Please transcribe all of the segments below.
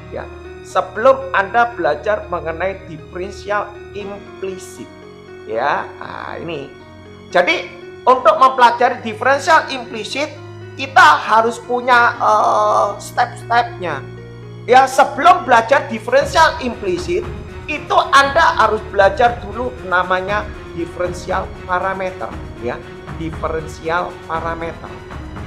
ya. Sebelum Anda belajar mengenai diferensial implisit, ya. Nah, ini. Jadi untuk mempelajari diferensial implisit kita harus punya step-stepnya. Ya, sebelum belajar diferensial implisit itu Anda harus belajar dulu namanya diferensial parameter, ya. Diferensial parameter.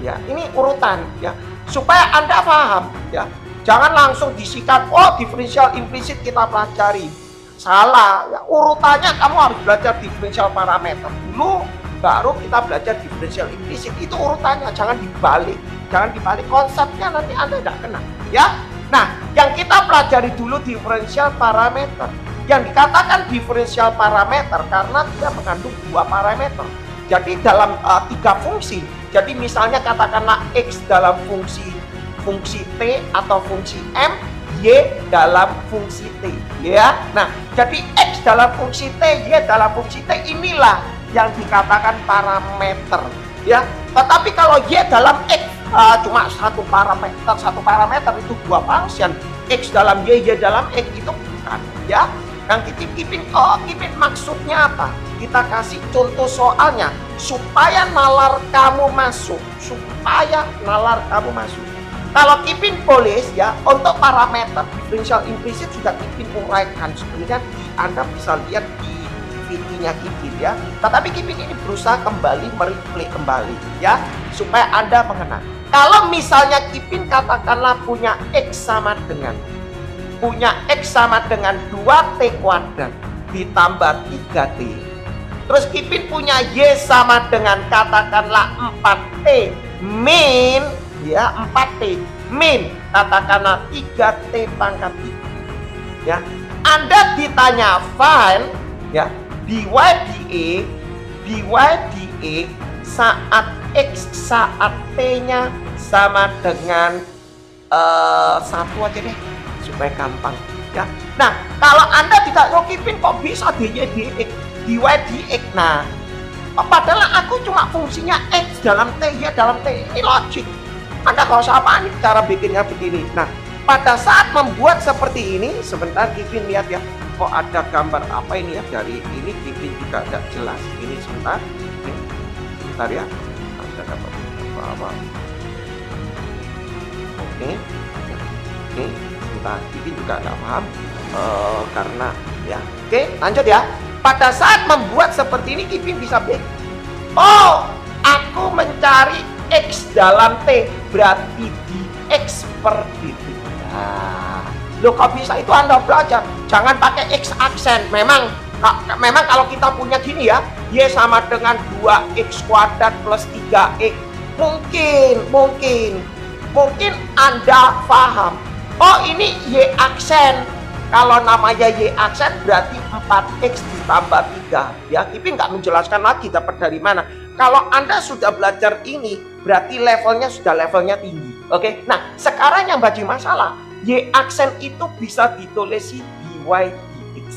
Ya, ini urutan ya, supaya Anda paham ya. Jangan langsung disikat, oh diferensial implisit kita pelajari. Salah, ya. Urutannya kamu harus belajar diferensial parameter dulu, baru kita belajar diferensial implisit. Itu urutannya, jangan dibalik. Jangan dibalik, konsepnya nanti Anda tidak kena, ya. Nah, yang kita pelajari dulu diferensial parameter. Yang dikatakan diferensial parameter karena dia mengandung dua parameter. Jadi dalam tiga fungsi. Jadi misalnya katakanlah X dalam fungsi T atau fungsi M, Y dalam fungsi T, ya. Nah, jadi X dalam fungsi T, Y dalam fungsi T, inilah yang dikatakan parameter, ya. Tetapi kalau Y dalam X cuma satu parameter itu dua function, X dalam Y dalam X itu bukan, ya. Yang Kipin maksudnya apa? Kita kasih contoh soalnya supaya nalar kamu masuk, Kalau Kipin tulis ya untuk parameter diferensial implisit sudah Kipin uraikan, sebenarnya Anda bisa lihat di VT-nya Kipin ya. Tetapi Kipin ini berusaha kembali mereplay kembali ya supaya Anda mengenal. Kalau misalnya Kipin katakanlah punya X sama dengan 2T kuadrat ditambah 3T. Terus Kipin punya Y sama dengan katakanlah 4T min, ya, 4T min katakanlah 3T pangkat 3. Ya, Anda ditanya find ya dy dx saat X saat T-nya sama dengan 1 aja deh supaya gampang ya. Nah, kalau Anda tidak tahu Kipin kok bisa dy dx. Nah, padahal aku cuma fungsinya X dalam T, Y dalam T. Ini logik. Anda kalau usah panik cara bikinnya begini. Nah, pada saat membuat seperti ini, sebentar Kipin lihat ya. Kok ada gambar apa ini ya? Dari ini Kipin juga tidak jelas. Ini sebentar. Ini, sebentar ya. Ada dapat apa? Oke. Ini sebentar. Kipin juga tidak paham karena ya. Oke, lanjut ya. Pada saat membuat seperti ini Kipin bisa bikin. Oh, aku mencari X dalam T, berarti dx per dt. Nah, loh kok bisa itu Anda belajar? Jangan pakai X aksen. Memang kalau kita punya gini ya, Y sama dengan 2X kuadrat plus 3X. Mungkin Anda paham. Oh, ini Y aksen. Kalau namanya Y aksen berarti 4X ditambah 3. Ya, Kipin nggak menjelaskan lagi dapat dari mana. Kalau Anda sudah belajar ini, berarti levelnya sudah tinggi. Oke, nah sekarang yang bagi masalah, Y aksen itu bisa ditulis dy dx.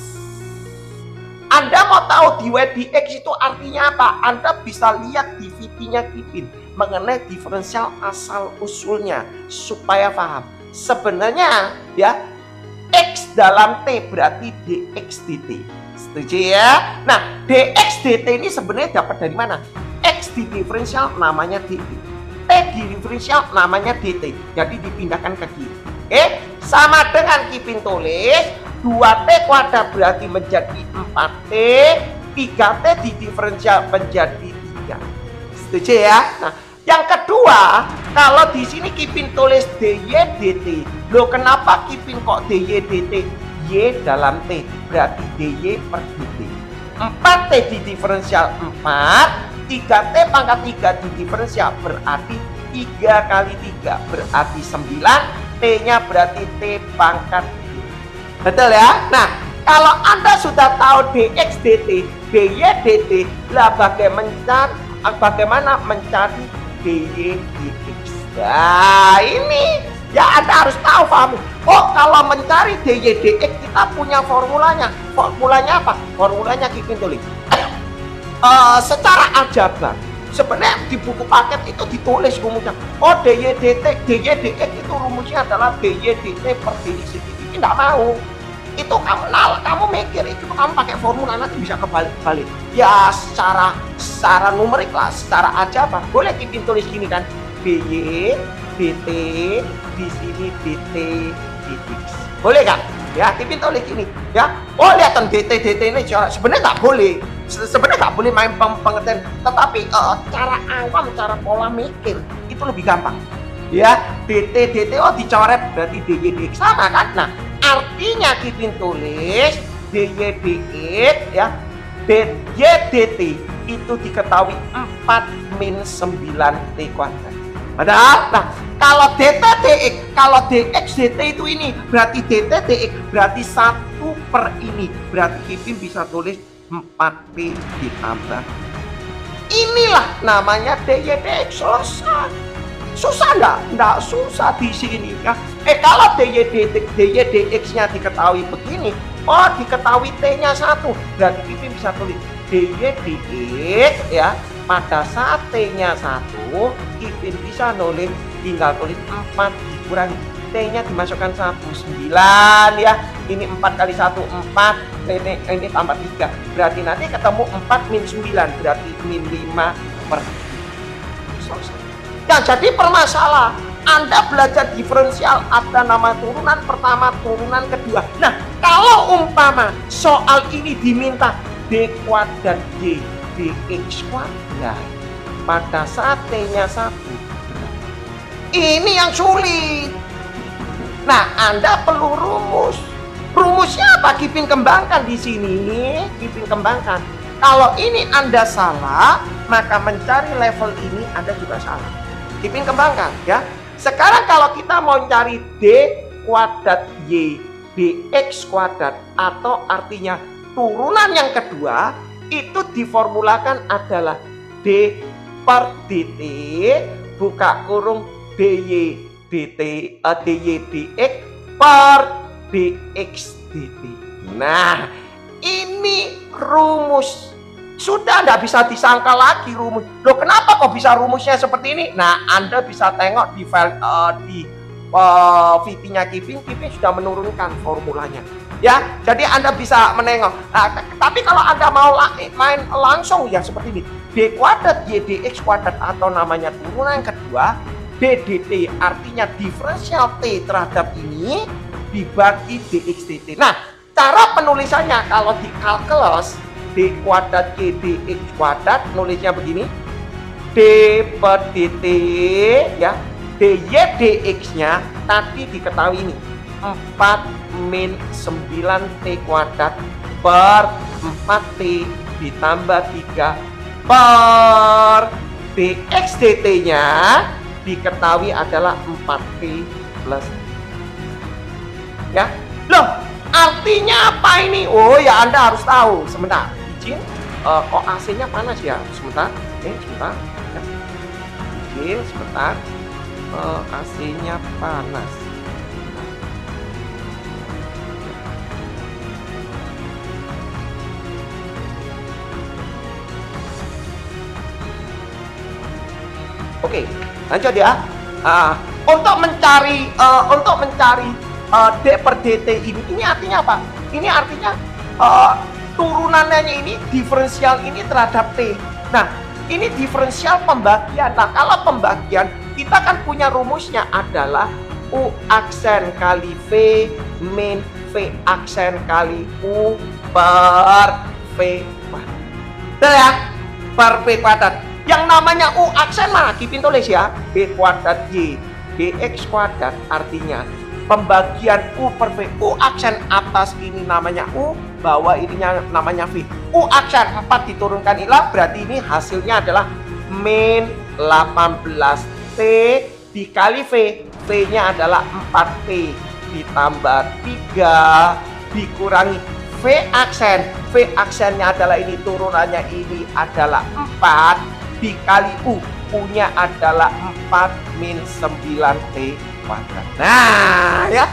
Anda mau tahu dy dx itu artinya apa? Anda bisa lihat di VT-nya Kipin mengenai diferensial asal usulnya supaya paham. Sebenarnya ya, X dalam T berarti dx dt. Setuju ya? Nah, dx dt ini sebenarnya dapat dari mana? X di diferensial namanya dt. T di diferensial namanya dt. Jadi dipindahkan ke kiri. Sama dengan Kipin tulis 2T kuadrat berarti menjadi 4T, 3T di diferensial menjadi 3. Setuju ya? Nah, yang kedua, kalau di sini Kipin tulis dy dt. Loh, kenapa Kipin kok dy dt? Y dalam T berarti dy per dt. 4T di diferensial 4, 3T pangkat 3 di diferensial berarti 3 kali 3 berarti 9. T-nya berarti T pangkat 3. Betul ya? Nah, kalau Anda sudah tahu dx dt, dy dt, lah bagaimana mencari dy dx? Nah, ini ya Anda harus tahu, paham. Oh, kalau mencari dy dx kita punya formulanya. Formulanya apa? Formulanya Kipin tulis. Secara aljabar Sebenarnya di buku paket itu ditulis rumusnya. Oh, DYDX itu rumusnya adalah DYDT per DX. Ini enggak mau. Itu kamu mikir, itu kamu pakai formula nanti bisa kebalik-balik. Ya secara numerik lah, secara aja apa? Boleh Kipin tulis gini kan. DY, DT, di sini DT, DX. Boleh kan? Ya, Kipin tulis gini. Ya, oh lihat kan DT ini sebenarnya nggak boleh. Sebenarnya nggak boleh main pengertian, tetapi cara awam, cara pola mikir itu lebih gampang. Ya, DT oh dicoret berarti DYDX sama kan? Nah, artinya Kipin tulis DYDX ya, DYDT itu diketahui 4 min 9 T kuadrat. Padahal, nah kalau DTDX, kalau DXDT itu ini berarti DTDX berarti 1 per ini, berarti Kipin bisa tulis 4P ditambah. Inilah namanya DYDX, selesai. Susah enggak susah di sini ya. Kalau DYDX-nya diketahui begini, oh diketahui T-nya 1, berarti Kipin bisa tulis DYDX ya. Pada saat T-nya 1, Kipin bisa nulis, tinggal tulis 4 dikurangi T-nya dimasukkan 1, 9 ya. Ini 4 kali 1, 4. Ini tambah 3. Berarti nanti ketemu 4 min 9, berarti min 5 per 3. Selesai. Ya, jadi permasalahan Anda belajar diferensial, ada nama turunan pertama, turunan kedua. Nah, kalau umpama soal ini diminta D kuadrat Y DX kuadrat pada saat T-nya 1, ini yang sulit. Nah, Anda perlu rumus. Rumusnya apa? Kipin kembangkan di sini. Kipin kembangkan. Kalau ini Anda salah, maka mencari level ini Anda juga salah. Kipin kembangkan ya. Sekarang kalau kita mau cari D kuadrat Y DX kuadrat, atau artinya turunan yang kedua, itu diformulakan adalah D per DT buka kurung DY DT DY DX per DX DT. Nah, ini rumus. Sudah tidak bisa disangka lagi rumus. Loh, kenapa kok bisa rumusnya seperti ini? Nah, Anda bisa tengok di file VT-nya Kipin sudah menurunkan formulanya. Ya, jadi Anda bisa menengok. Nah, tapi kalau Anda mau main langsung ya seperti ini. D kuadrat Y DX kuadrat atau namanya turunan kedua, DDT artinya diferensial T terhadap ini dibagi DX DT. Nah, cara penulisannya kalau di kalkulus D kuadrat Y DX kuadrat nulisnya begini. D per DT ya. DY DX-nya tadi diketahui ini 4 min 9 T kuadrat per 4T ditambah 3 per DX DT-nya diketahui adalah 4T plus ya. Loh, artinya apa ini? Oh ya, Anda harus tahu. Sebentar, izin, kok AC-nya panas ya? Sebentar, sebentar ya. Izin, sebentar, AC-nya panas. Oke, lanjut ya. Untuk mencari D per DT ini artinya apa? Ini artinya turunannya ini, diferensial ini terhadap T. Nah, ini diferensial pembagian. Nah, kalau pembagian kita kan punya rumusnya adalah U aksen kali V min V aksen kali U per V kuadrat. Betul ya? Per V kuadrat. Yang namanya U aksen mana? Kipin tulis ya. B kuadrat Y DX kuadrat artinya pembagian U per V. U aksen atas ini namanya U, bawah ininya namanya V. U aksen 4 diturunkan ilah, berarti ini hasilnya adalah min 18T dikali V. V-nya adalah 4T ditambah 3 dikurangi V aksen. V aksennya adalah ini, turunannya ini adalah 4 dikali U. U-nya adalah 4 min 9T kuadrat. Nah ya,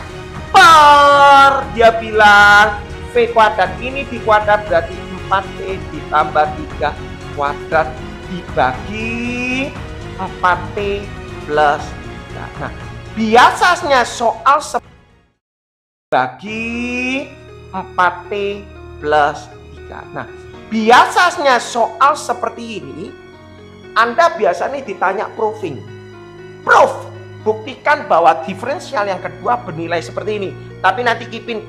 per dia bilang V kuadrat ini di kuadrat berarti 4T ditambah 3 kuadrat dibagi 4T plus 3. Nah, biasanya soal bagi 4T plus 3. Nah, biasanya soal seperti ini, Anda biasanya ditanya proving. Proof, buktikan bahwa diferensial yang kedua bernilai seperti ini. Tapi nanti Kipin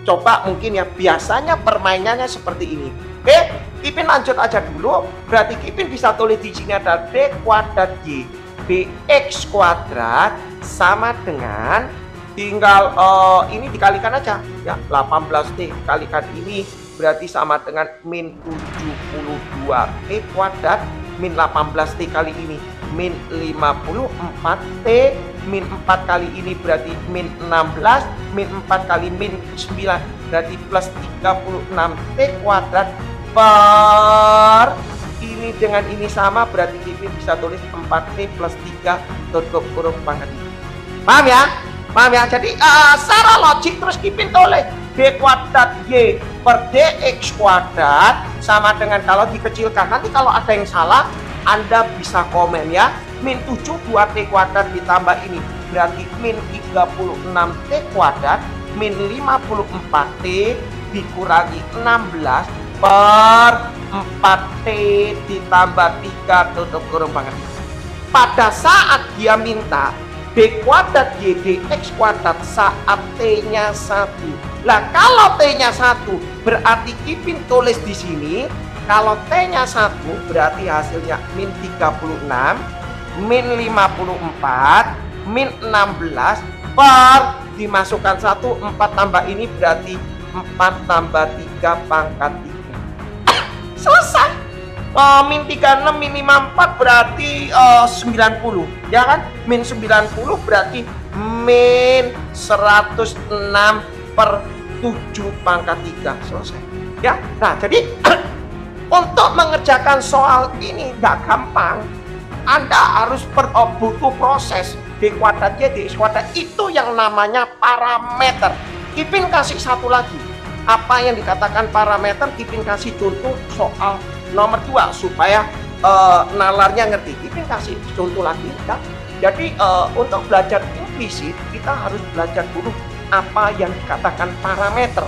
coba mungkin ya, biasanya permainannya seperti ini. Oke, Kipin lanjut aja dulu. Berarti Kipin bisa tulis di sini ada D kuadrat Y dx kuadrat sama dengan, tinggal ini dikalikan aja ya, 18T kalikan ini berarti sama dengan min 72T kuadrat min 18T kali ini min 54T min 4 kali ini berarti min 16 min 4 kali min 9 berarti plus 36T kuadrat per ini dengan ini sama, berarti Kipin bisa tulis 4T plus 3 tutup kurung pangkat. Paham ya? Paham ya? Jadi secara logik terus Kipin tulis D kuadrat Y per DX kuadrat sama dengan, kalau dikecilkan nanti kalau ada yang salah Anda bisa komen ya, min 72T kuadrat ditambah ini berarti min 36T kuadrat min 54T dikurangi 16 per 4T ditambah 3 tutup kurung pangkat. Pada saat dia minta D kuadrat Y dx kuadrat saat T-nya 1. Lah kalau T-nya 1 berarti Kipin tulis di sini kalau T-nya 1 berarti hasilnya min 36 min 54 min 16 per dimasukkan 1 4 tambah ini berarti 4 tambah 3 pangkat 3. Selesai. Min 36 min 54 berarti 90 ya kan, min 90 berarti min 106 per 7 pangkat 3. Selesai ya. Nah jadi untuk mengerjakan soal ini nggak gampang, Anda harus butuh proses. D kuadrat Y dx kuadrat itu yang namanya parameter. Kipin kasih satu lagi, apa yang dikatakan parameter. Kipin kasih contoh soal nomor 2 supaya nalarnya ngerti. Kipin kasih contoh lagi ya. Jadi untuk belajar implisit kita harus belajar dulu apa yang dikatakan parameter.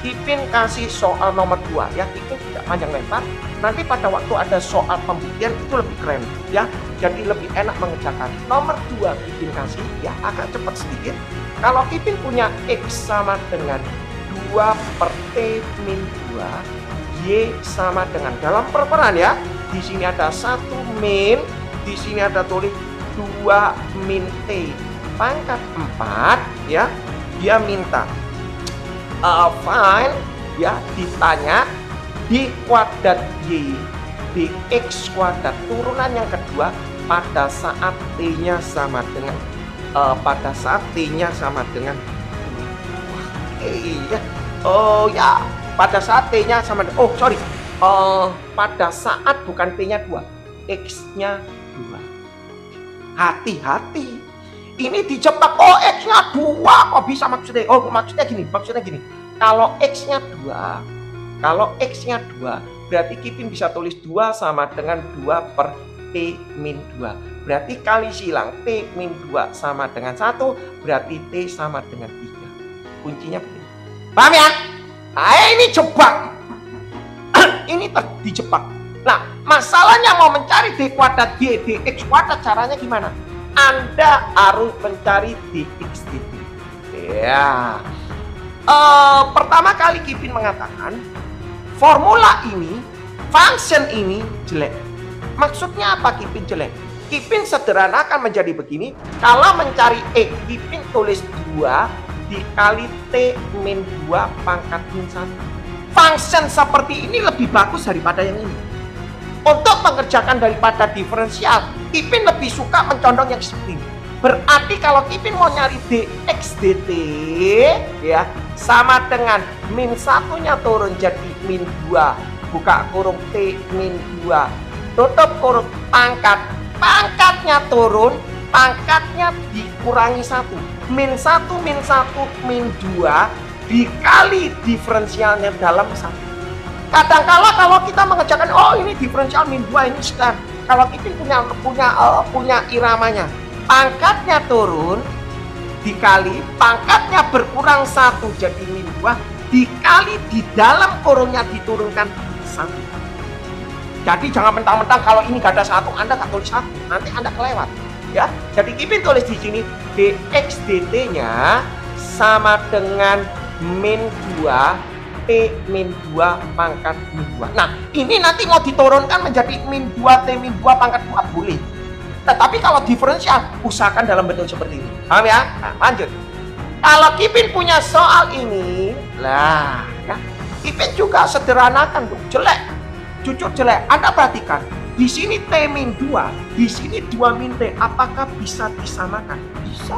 Kipin kasih soal nomor 2 ya, Kipin tidak panjang lebar. Nanti pada waktu ada soal pembuktian itu lebih keren ya, jadi lebih enak mengerjakan. Nomor 2 Kipin kasih ya, agak cepat sedikit. Kalau Kipin punya X sama dengan 2 per T min 2, Y sama dengan, dalam perperan ya, di sini ada 1 min, di sini ada tulis 2 min T pangkat 4 ya. Dia minta find ya, ditanya D kuadrat Y dx kuadrat turunan yang kedua pada saat T-nya sama dengan pada saat T-nya sama dengan iya. Oh ya, pada saat T-nya sama dengan, pada saat bukan T-nya 2, X-nya 2. Hati-hati. Ini dijebak, X-nya 2 kok bisa maksudnya? Maksudnya gini. Kalau X-nya 2, berarti Kipin bisa tulis 2 sama dengan 2 per T min 2. Berarti kali silang T min 2 sama dengan 1, berarti T sama dengan 3. Kuncinya begini. Paham ya? Nah, ini jebak. Ini dijebak. Nah, masalahnya mau mencari D kuadrat Y dx kuadrat, caranya gimana? Anda harus mencari dx dt. Ya. Pertama kali Kipin mengatakan formula ini, function ini jelek. Maksudnya apa Kipin jelek? Kipin sederhanakan menjadi begini. Kalau mencari E, Kipin tulis 2 dikali T min 2 pangkat min 1. Function seperti ini lebih bagus daripada yang ini. Untuk mengerjakan daripada diferensial, Kipin lebih suka mencondong yang seperti ini. Berarti kalau Kipin mau nyari dx dt ya, sama dengan min 1-nya turun jadi min 2, buka kurung T min 2, tutup kurung pangkatnya turun, pangkatnya dikurangi 1, min 1 min 2 dikali diferensialnya dalam 1. kadangkala kalau kita mengerjakan, oh ini diferensial min 2 ini sekian. Kalau Kipin punya iramanya, pangkatnya turun dikali pangkatnya berkurang 1 jadi min 2 dikali di dalam kurungnya diturunkan 1. Jadi jangan mentang-mentang kalau ini gak ada 1 Anda gak tulis 1, nanti Anda kelewat ya. Jadi Kipin tulis di sini dx dt-nya sama dengan min 2 T min 2 pangkat min 2. Nah, ini nanti mau diturunkan menjadi min 2 T min 2 pangkat 2 boleh. Tetapi kalau diferensial, usahakan dalam bentuk seperti ini. Paham ya? Nah, lanjut. Kalau Kipin punya soal ini, lah, ya, Kipin juga sederhanakan tuh, jelek. Jujur jelek. Anda perhatikan, di sini T min 2, di sini 2 min T, apakah bisa disamakan? Bisa.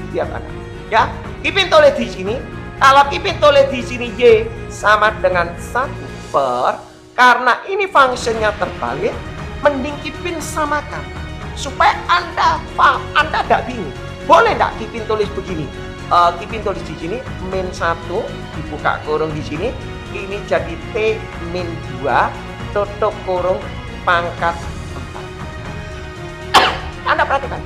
Lihat Anda. Ya, Kipin tulis di sini. Kalau Kipin tulis di sini Y sama dengan 1 per, karena ini fungsinya terbalik, mending Kipin samakan. Supaya Anda paham, Anda tidak bingung. Boleh tidak Kipin tulis begini? Kipin tulis di sini min 1, dibuka kurung di sini, ini jadi T min 2, tutup kurung pangkat 4. Anda perhatikan.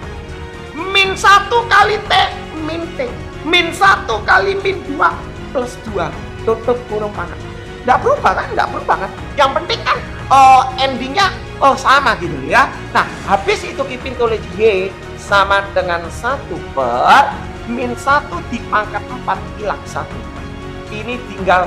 Min 1 kali T min T. Min 1 kali min 2 plus 2 tutup kurung pangkat. Nggak berubah kan? Nggak berubah kan? Yang penting kan endingnya sama gitu ya. Nah, habis itu Kipin tulis Y sama dengan 1 per min 1 dipangkat 4 hilang 1. Ini tinggal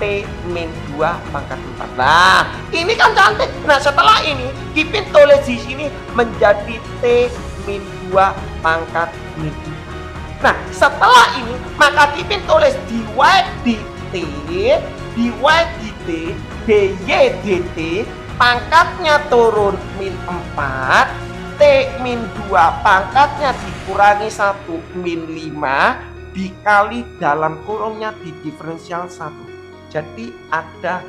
T min 2 pangkat 4. Nah, ini kan cantik. Nah, setelah ini Kipin tulis di sini menjadi T min 2 pangkat min 4. Nah, setelah ini maka Kipin tulis dy dt, dy dt, dy dt, pangkatnya turun min 4, T min 2 pangkatnya dikurangi 1 min 5 dikali dalam kurungnya di diferensial 1. Jadi ada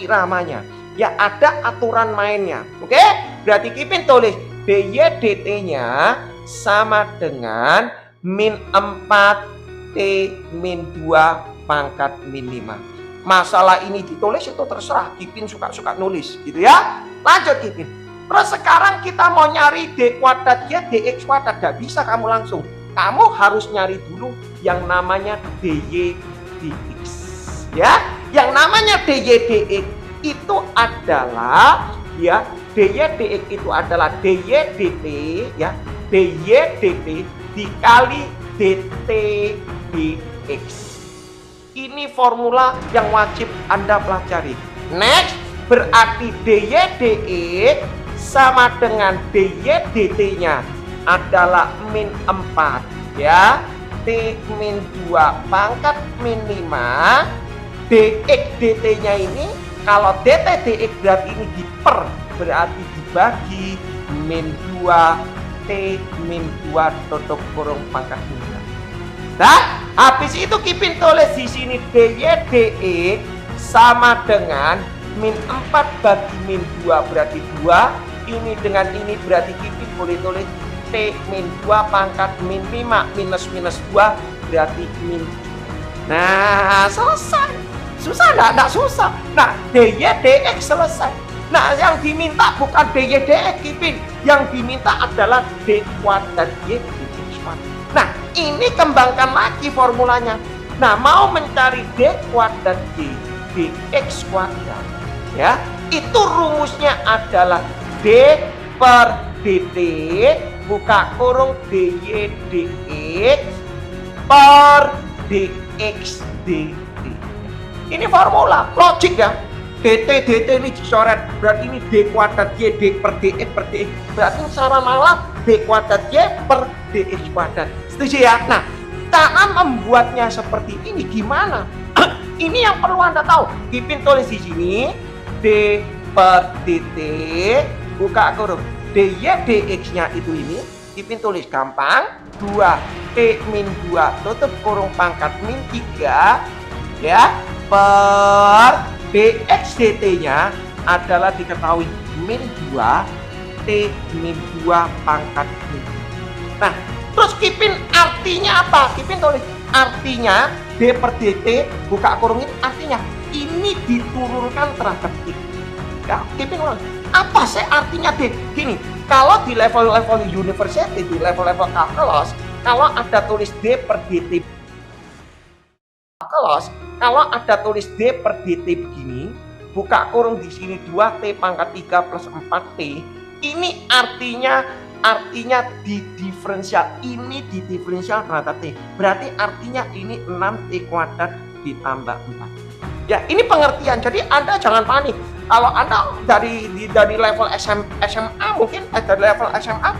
iramanya. Ya, ada aturan mainnya. Oke? Berarti Kipin tulis dy dt-nya sama dengan min 4 T min 2 pangkat min 5. Masalah ini ditulis itu terserah, Kipin suka-suka nulis gitu ya. Lanjut Kipin. Terus sekarang kita mau nyari D kuadrat Y dx kuadrat. Gak bisa kamu langsung. Kamu harus nyari dulu yang namanya dy dx ya. Yang namanya dy dx itu adalah ya, dy dx itu adalah dy dt ya, dy dt dikali dt dx. Ini formula yang wajib Anda pelajari. Next, berarti dy dx sama dengan dy dt-nya adalah min 4 ya, t min 2 pangkat min 5, dx dt-nya ini kalau dt dx berarti ini diper, berarti dibagi min 2 T min 2 tutup kurung pangkat 5. Nah, habis itu Kipin tulis di sini dy dx sama dengan min 4 bagi min 2 berarti 2. Ini dengan ini berarti Kipin boleh tulis T min 2 pangkat min 5 minus 2 berarti min. Nah, selesai. Susah enggak susah. Nah, dy dx selesai. Nah, yang diminta bukan dy dx Kipin, yang diminta adalah d kuadrat y dx kuadrat. Nah, ini kembangkan lagi formulanya. Nah, mau mencari d kuadrat y dx kuadrat ya, itu rumusnya adalah d per dt buka kurung dy dx per dx dt. Ini formula logik ya. dt ini dicoret, berarti ini d kuadrat y d per dx per dx, berarti secara malah d kuadrat y per dx kuadrat. Setuju ya? Nah, cara membuatnya seperti ini gimana? Ini yang perlu Anda tahu. Kipin tulis di sini d per dt buka kurung dy dx-nya itu ini Kipin tulis gampang 2 t min 2 tutup kurung pangkat min 3 ya, per dx dt-nya adalah diketahui min 2 T min 2 pangkat min. Nah, terus Kipin artinya apa? Kipin tulis artinya D per dt buka kurung ini artinya ini ini diturunkan terhadap X. Ya, Kipin ulang. Apa sih artinya D? Gini, kalau di level-level university, di level-level kalkulus, kalau ada tulis D per DT kalkulus, kalau ada tulis D per DT begini, buka kurung di sini 2T pangkat 3 plus 4T, ini artinya di diferensial, ini di diferensial rata T. Berarti artinya ini 6T kuadrat ditambah 4. Ya, ini pengertian. Jadi Anda jangan panik. Kalau Anda dari level SMA mungkin dari level SMA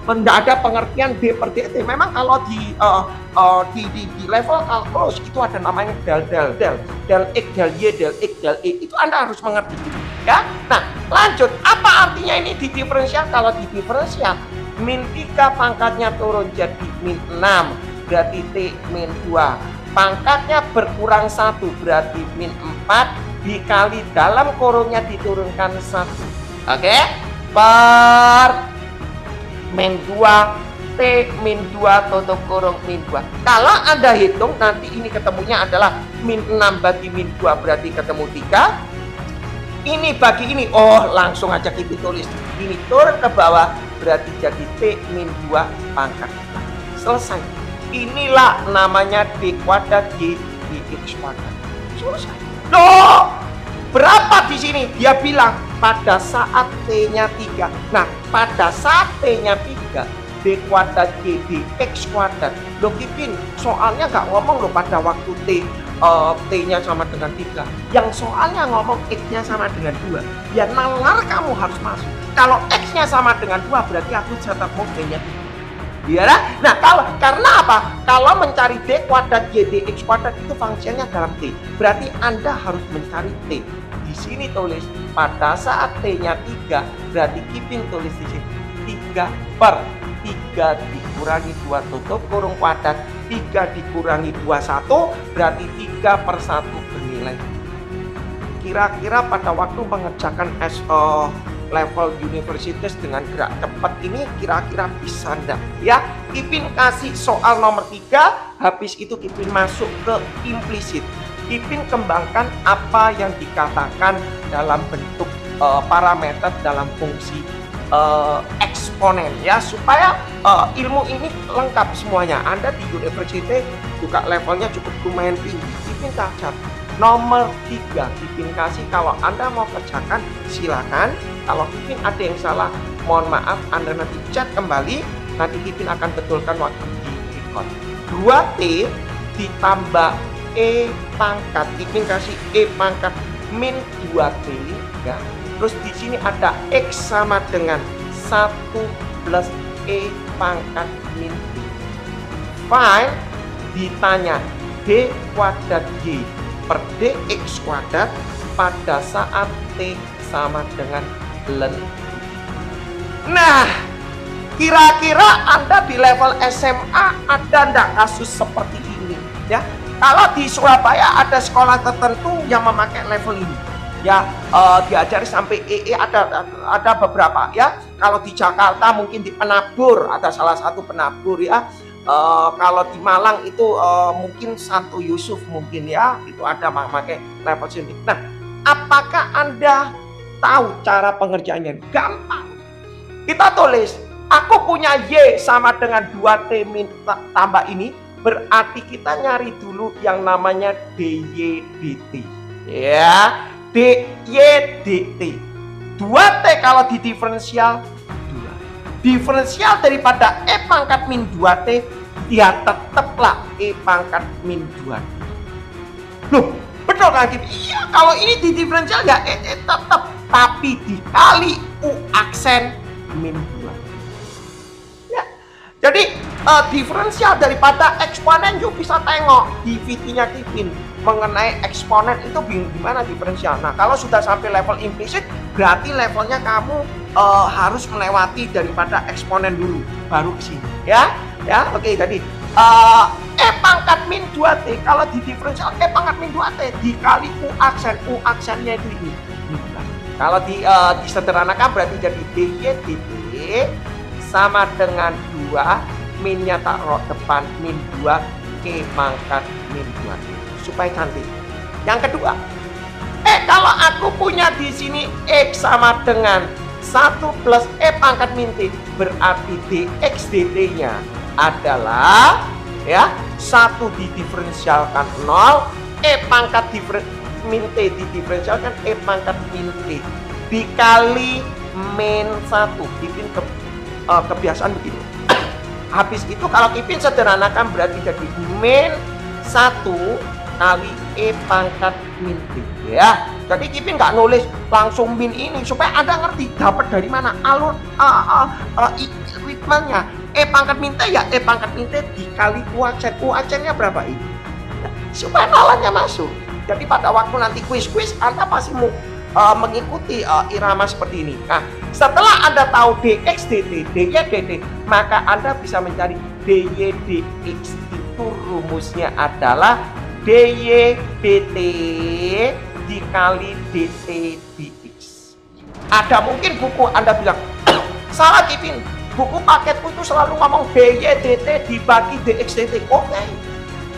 tidak ada pengertian D per DT. Memang kalau di level kalkulus itu ada namanya del X, del Y, del X, del Y. Itu Anda harus mengerti. Ya. Nah, lanjut. Apa artinya ini di diferensial? Kalau di diferensial min 3 pangkatnya turun jadi min 6, berarti T min 2. Pangkatnya berkurang 1 berarti min 4 dikali dalam kurungnya diturunkan 1. Oke? Per min 2 T min 2 tutup kurung min 2. Kalau Anda hitung nanti ini ketemunya adalah min 6 bagi min 2 berarti ketemu 3. Ini bagi ini, oh langsung aja kita tulis. Ini turun ke bawah berarti jadi T min 2 pangkat. Selesai. Inilah namanya D kuadrat Y dx kuadrat. Selesai. Loh, berapa di sini? Dia bilang pada saat T-nya 3. Nah, pada saat T-nya 3, D kuadrat Y dx kuadrat. Loh Kipin, soalnya nggak ngomong loh pada waktu T-nya sama dengan 3. Yang soalnya ngomong X-nya sama dengan 2. Ya nalar kamu harus masuk. Kalau X-nya sama dengan 2 berarti aku catat T-nya. Ya, nah karena apa? Kalau mencari D kuadrat Y dx kuadrat itu fungsinya dalam T. Berarti Anda harus mencari T. Di sini tulis pada saat T-nya 3, berarti Kipin tulis di sini 3 per 3 dikurangi 2 tutup kurung kuadrat, 3 dikurangi 2 1 berarti 3 per 1 bernilai. Kira-kira pada waktu mengerjakan level universitas dengan gerak cepat ini kira-kira bisa enggak? Ya, Kipin kasih soal nomor 3, habis itu Kipin masuk ke implisit. Kipin kembangkan apa yang dikatakan dalam bentuk parameter dalam fungsi eksponen ya, supaya ilmu ini lengkap semuanya. Anda di universitas juga levelnya cukup lumayan tinggi. Kipin cacat nomor 3 Kipin kasih, kalau Anda mau kerjakan silakan. Kalau Kipin ada yang salah, mohon maaf, Anda nanti chat kembali, nanti Kipin akan betulkan waktu di record. 2T ditambah E pangkat, Kipin kasih E pangkat min 2T ya. Terus di sini ada X sama dengan 1 plus E pangkat min 2. Fine, ditanya D kuadrat Y per dx kuadrat pada saat T sama dengan len. Nah, kira-kira Anda di level SMA ada enggak kasus seperti ini ya? Kalau di Surabaya ada sekolah tertentu yang memakai level ini ya, diajari sampai EE ada beberapa ya. Kalau di Jakarta mungkin di Penabur ada salah satu Penabur ya. Kalau di Malang itu mungkin Santo Yusuf mungkin ya, itu ada memakai level sini. Nah, apakah Anda tahu cara pengerjaannya? Gampang. Kita tulis, aku punya Y sama dengan 2T min tambah ini, berarti kita nyari dulu yang namanya DY dt. Ya, DY dt. 2T kalau di diferensial 2. Diferensial daripada E pangkat min 2T, dia tetaplah E pangkat min 2T. Loh, betul kan? Iya, kalau ini di diferensial ya tetap, tapi dikali U aksen min 2. Ya. Jadi diferensial daripada eksponen juga bisa tengok di VT-nya Kipin mengenai eksponen itu gimana diferensial. Nah, kalau sudah sampai level implisit berarti levelnya kamu harus melewati daripada eksponen dulu baru ke sini ya. Ya, oke. Jadi E pangkat min 2T kalau di diferensial E pangkat min 2T dikali U aksennya itu ini. Kalau disederhanakan berarti jadi DY dt sama dengan 2 minnya taruh depan min 2 K pangkat min 2T supaya cantik. Yang kedua, kalau aku punya di sini X sama dengan 1 plus E pangkat min T, berarti dx dt-nya adalah ya 1 didiferensialkan 0, E pangkat min T didiferensialkan E pangkat min T dikali min 1. Kipin kebiasaan begitu. Habis itu kalau Kipin sederhanakan berarti jadi min 1 kali E pangkat min T ya. Jadi Kipin nggak nulis langsung min ini supaya Anda ngerti dapat dari mana alur ritmenya. E pangkat min T ya E pangkat min T dikali kuacennya berapa ini? Supaya nalarnya masuk. Jadi pada waktu nanti kuis-kuis Anda pasti mau mengikuti irama seperti ini. Nah, setelah Anda tahu dx dt, dy dt, maka Anda bisa mencari dy dx. Itu rumusnya adalah dy dt dikali dt dx. Ada mungkin buku Anda bilang, salah Kipin, buku paketku itu selalu ngomong dy dt dibagi dx dt. Oke.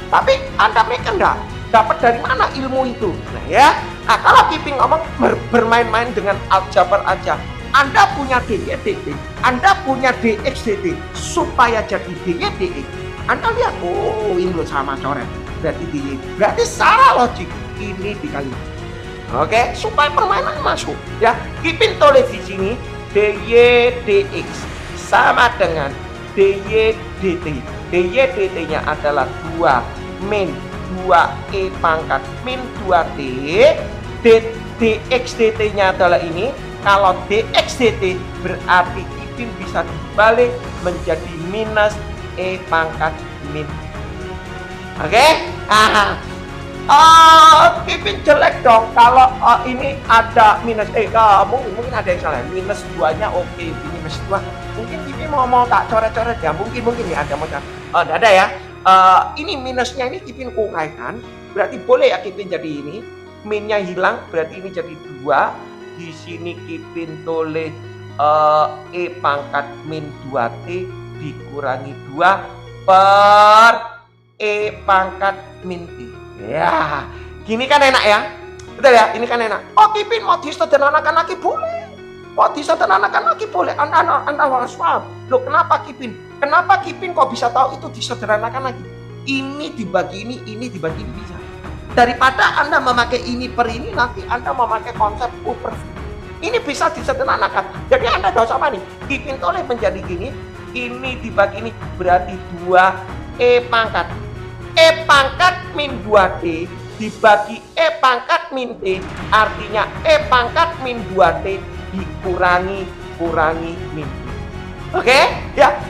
Tapi Anda mikir enggak? Dapat dari mana ilmu itu? Nah ya, kalau Kipin ngomong bermain-main dengan aljabar aja. Anda punya dy dt, Anda punya dx dt, supaya jadi dy dx. Anda lihat, oh ini loh sama coret, berarti dy, berarti secara logik ini dikali. Oke, supaya permainan masuk ya. Kipin tulis di sini dy dx sama dengan dy dt. Dy dt-nya adalah 2 min 2e pangkat min 2t. Dx dt-nya adalah ini. Kalau dx dt berarti Kipin bisa dibalik menjadi minus e pangkat min. Oke? Kipin jelek dong kalau ini ada minus mungkin ada yang salah. Minus 2-nya oke, minus 2. Mungkin Kipin mau tak coret-coret ya. Mungkin ya ada mau coret. Enggak ada ya. Ini minusnya ini Kipin uraikan. Berarti boleh ya Kipin jadi ini. Minnya hilang berarti ini jadi 2. Di sini Kipin tulis e pangkat min 2t dikurangi 2 per e pangkat min t. Ya, gini kan enak ya, betul ya, ini kan enak. Oh Kipin mau disederhanakan lagi boleh, mau disederhanakan lagi boleh. Anda harus paham. Loh kenapa Kipin kok bisa tahu itu disederhanakan lagi? Ini dibagi ini dibagi ini bisa. Daripada Anda memakai ini per ini, nanti Anda memakai konsep per. Ini bisa disederhanakan. Jadi Anda gak usah panik. Kipin tulis menjadi gini, ini dibagi ini berarti 2 e pangkat. E pangkat min 2t dibagi E pangkat min T, artinya E pangkat min 2t dikurangi min T. Oke? Ya.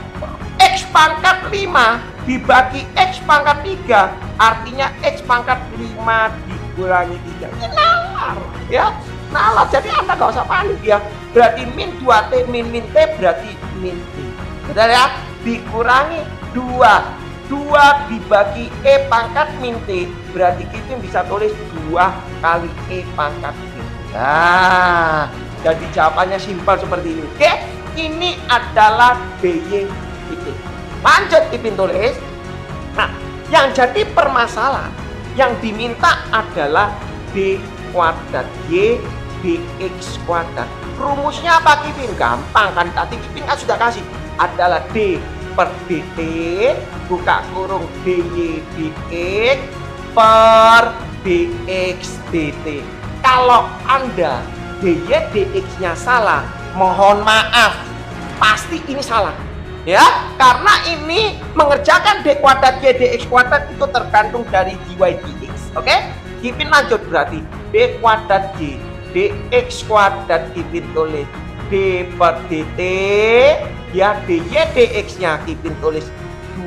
X pangkat 5 dibagi X pangkat 3, artinya X pangkat 5 dikurangi 3. Ini nalar, ya. Nalar, jadi Anda gak usah panik ya. Berarti min 2t min T berarti min T. Betul ya? Dikurangi 2 dibagi E pangkat min T, berarti kita bisa tulis 2 kali E pangkat T. Nah, jadi jawabannya simpel seperti ini. Oke, ini adalah dy dt. Lanjut Kipin tulis. Nah, yang jadi permasalahan yang diminta adalah d kuadrat y dx kuadrat. Rumusnya apa Kipin? Gampang kan, tadi Kipin kan sudah kasih, adalah d per dt buka kurung dy dx per dx dt. Kalau Anda dy dx-nya salah, mohon maaf, pasti ini salah. Ya, karena ini mengerjakan d kuadrat y dx kuadrat itu tergantung dari dy dx. Oke? Kipin lanjut berarti d kuadrat y dx kuadrat Kipin tulis d per dt, ya dy dx-nya Kipin tulis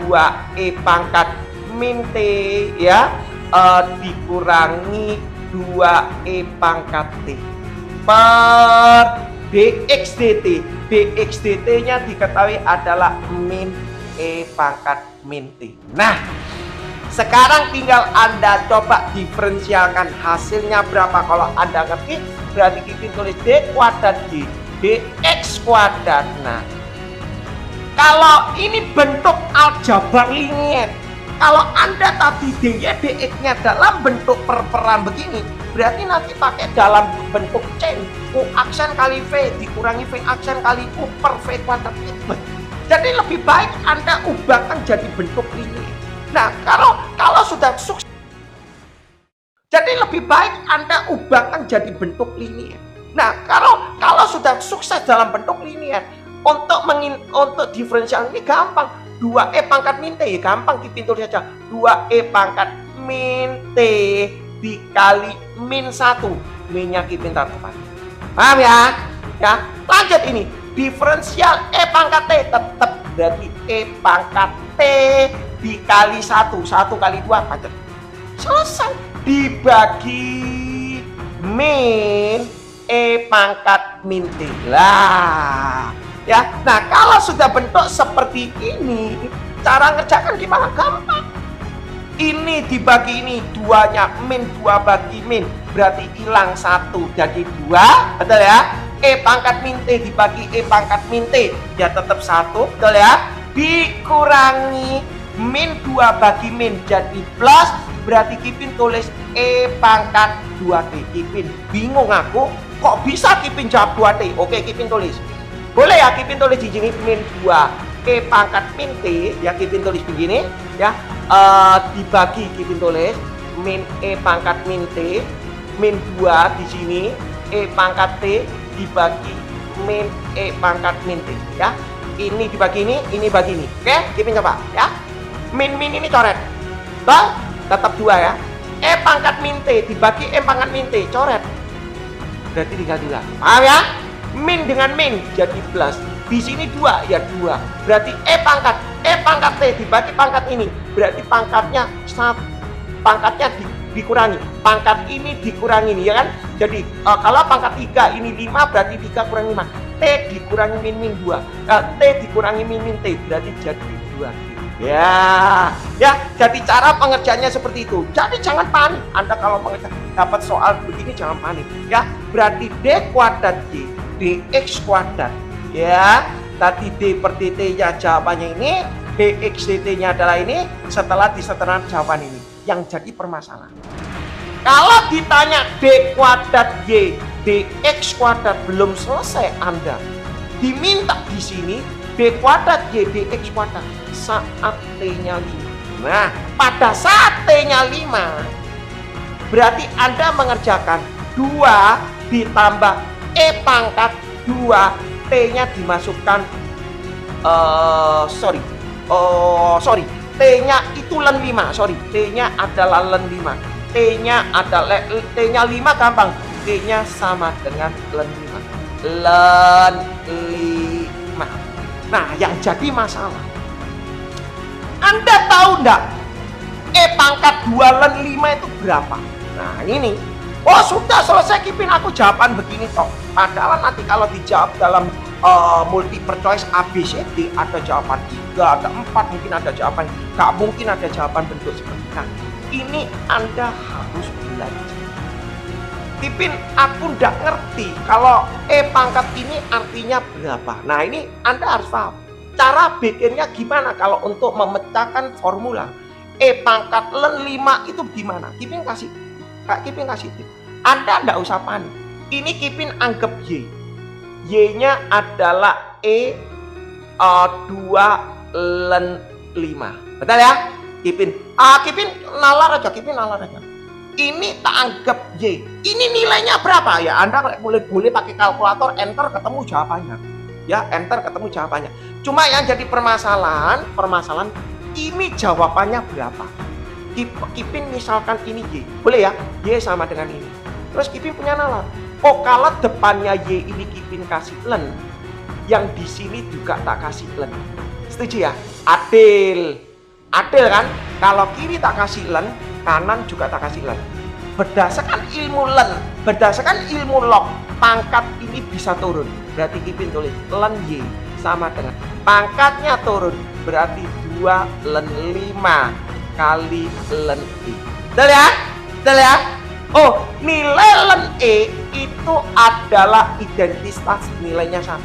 2e pangkat min t, ya dikurangi 2e pangkat t per dx dt. Dx dt-nya diketahui adalah min e pangkat min t. Nah, sekarang tinggal Anda coba diferensialkan hasilnya berapa. Kalau Anda ngerti, berarti Kipin tulis d kuadrat y dx kuadrat. Nah, kalau ini bentuk aljabar linier, kalau Anda tadi DY DX-nya dalam bentuk perperan begini, berarti nanti pakai dalam bentuk chain. U aksen kali V dikurangi V aksen kali U per V kuadrat itu. Jadi lebih baik Anda ubahkan jadi bentuk linear. Nah, kalau sudah sukses, jadi lebih baik Anda ubahkan jadi bentuk linear. Nah, kalau sudah sukses dalam bentuk linear, untuk diferensial ini gampang. 2E pangkat min T, ya gampang kita tulis saja. 2E pangkat min T dikali min 1. Minnya kita taruh depan. Paham ya? Ya, lanjut ini. Diferensial E pangkat T tetap berarti E pangkat T dikali 1. 1 kali 2 pangkat. Selesai. Dibagi min E pangkat min T. Lah. Ya, nah kalau sudah bentuk seperti ini, cara ngerjakan gimana? Gampang. Ini dibagi ini, 2-nya min, 2 bagi min, berarti hilang 1 jadi 2, betul ya? E pangkat min T dibagi E pangkat min T, ya tetap 1, betul ya? Dikurangi min 2 bagi min jadi plus, berarti Kipin tulis E pangkat 2T. Kipin bingung aku, kok bisa Kipin jawab 2T? Oke, Kipin tulis. Boleh ya Kipin tulis di sini min 2 E pangkat min T, ya Kipin tulis begini ya, dibagi Kipin tulis min E pangkat min T, min 2 di sini E pangkat T dibagi min E pangkat min T ya. Ini dibagi ini bagi ini. Oke, Kipin coba ya. Min ini coret. Bang, tetap 2 ya. E pangkat min T dibagi E pangkat min T, coret. Berarti tinggal 2. Paham ya? Min dengan min jadi plus. Di sini 2 ya 2. Berarti E pangkat T dibagi pangkat ini. Berarti pangkatnya 1. Pangkatnya dikurangi. Pangkat ini dikurangi ini ya kan? Jadi kalau pangkat 3 ini 5 berarti 3 kurangi 5. T dikurangi min 2. T dikurangi min T berarti jadi 2. Ya, jadi cara pengerjaannya seperti itu. Jadi jangan panik. Anda kalau dapat soal begini jangan panik. Ya, berarti D kuadrat Y dx kuadrat ya, tadi D per dt nya jawabannya ini, dx dt nya adalah ini. Setelah disetelan jawaban ini yang jadi permasalahan, kalau ditanya D kuadrat Y dx kuadrat belum selesai, Anda diminta di sini D kuadrat Y dx kuadrat saat T nya 5. Nah, pada saat T nya 5 berarti Anda mengerjakan 2 ditambah E pangkat 2, T-nya dimasukkan T-nya itu len 5, T-nya adalah len 5. T-nya 5 gampang. T-nya sama dengan len 5. Len 5. Nah, yang jadi masalah, Anda tahu enggak E pangkat 2 len 5 itu berapa? Nah, ini. Oh sudah selesai Kipin, aku jawaban begini toh. Padahal nanti kalau dijawab dalam multiple choice ABCD ada jawaban 3, ada 4, mungkin ada jawaban, gak mungkin ada jawaban bentuk seperti ini. Nah, ini Anda harus belajar. Kipin, aku ndak ngerti kalau E pangkat ini artinya berapa. Nah ini Anda harus paham. Cara bikinnya gimana kalau untuk memecahkan formula E pangkat len 5 itu gimana? Kipin kasih tip. Anda ndak usah panik. Ini Kipin anggap Y. Y-nya adalah E 2 len 5. Betul ya? Kipin nalar aja. Ini tak anggap Y. Ini nilainya berapa ya? Anda boleh pakai kalkulator, enter ketemu jawabannya. Ya, enter ketemu jawabannya. Cuma yang jadi permasalahan ini jawabannya berapa? Kipin misalkan ini Y, boleh ya? Y sama dengan ini. Terus Kipin punya nalar. Oh, kalau depannya Y ini Kipin kasih len, yang di sini juga tak kasih len. Setuju ya? Adil kan? Kalau kiri tak kasih len, kanan juga tak kasih len. Berdasarkan ilmu log, pangkat ini bisa turun. Berarti Kipin tulis len Y sama dengan pangkatnya turun, berarti 2 len 5 kali len E. Betul ya? Oh, nilai len E itu adalah identitas nilainya 1.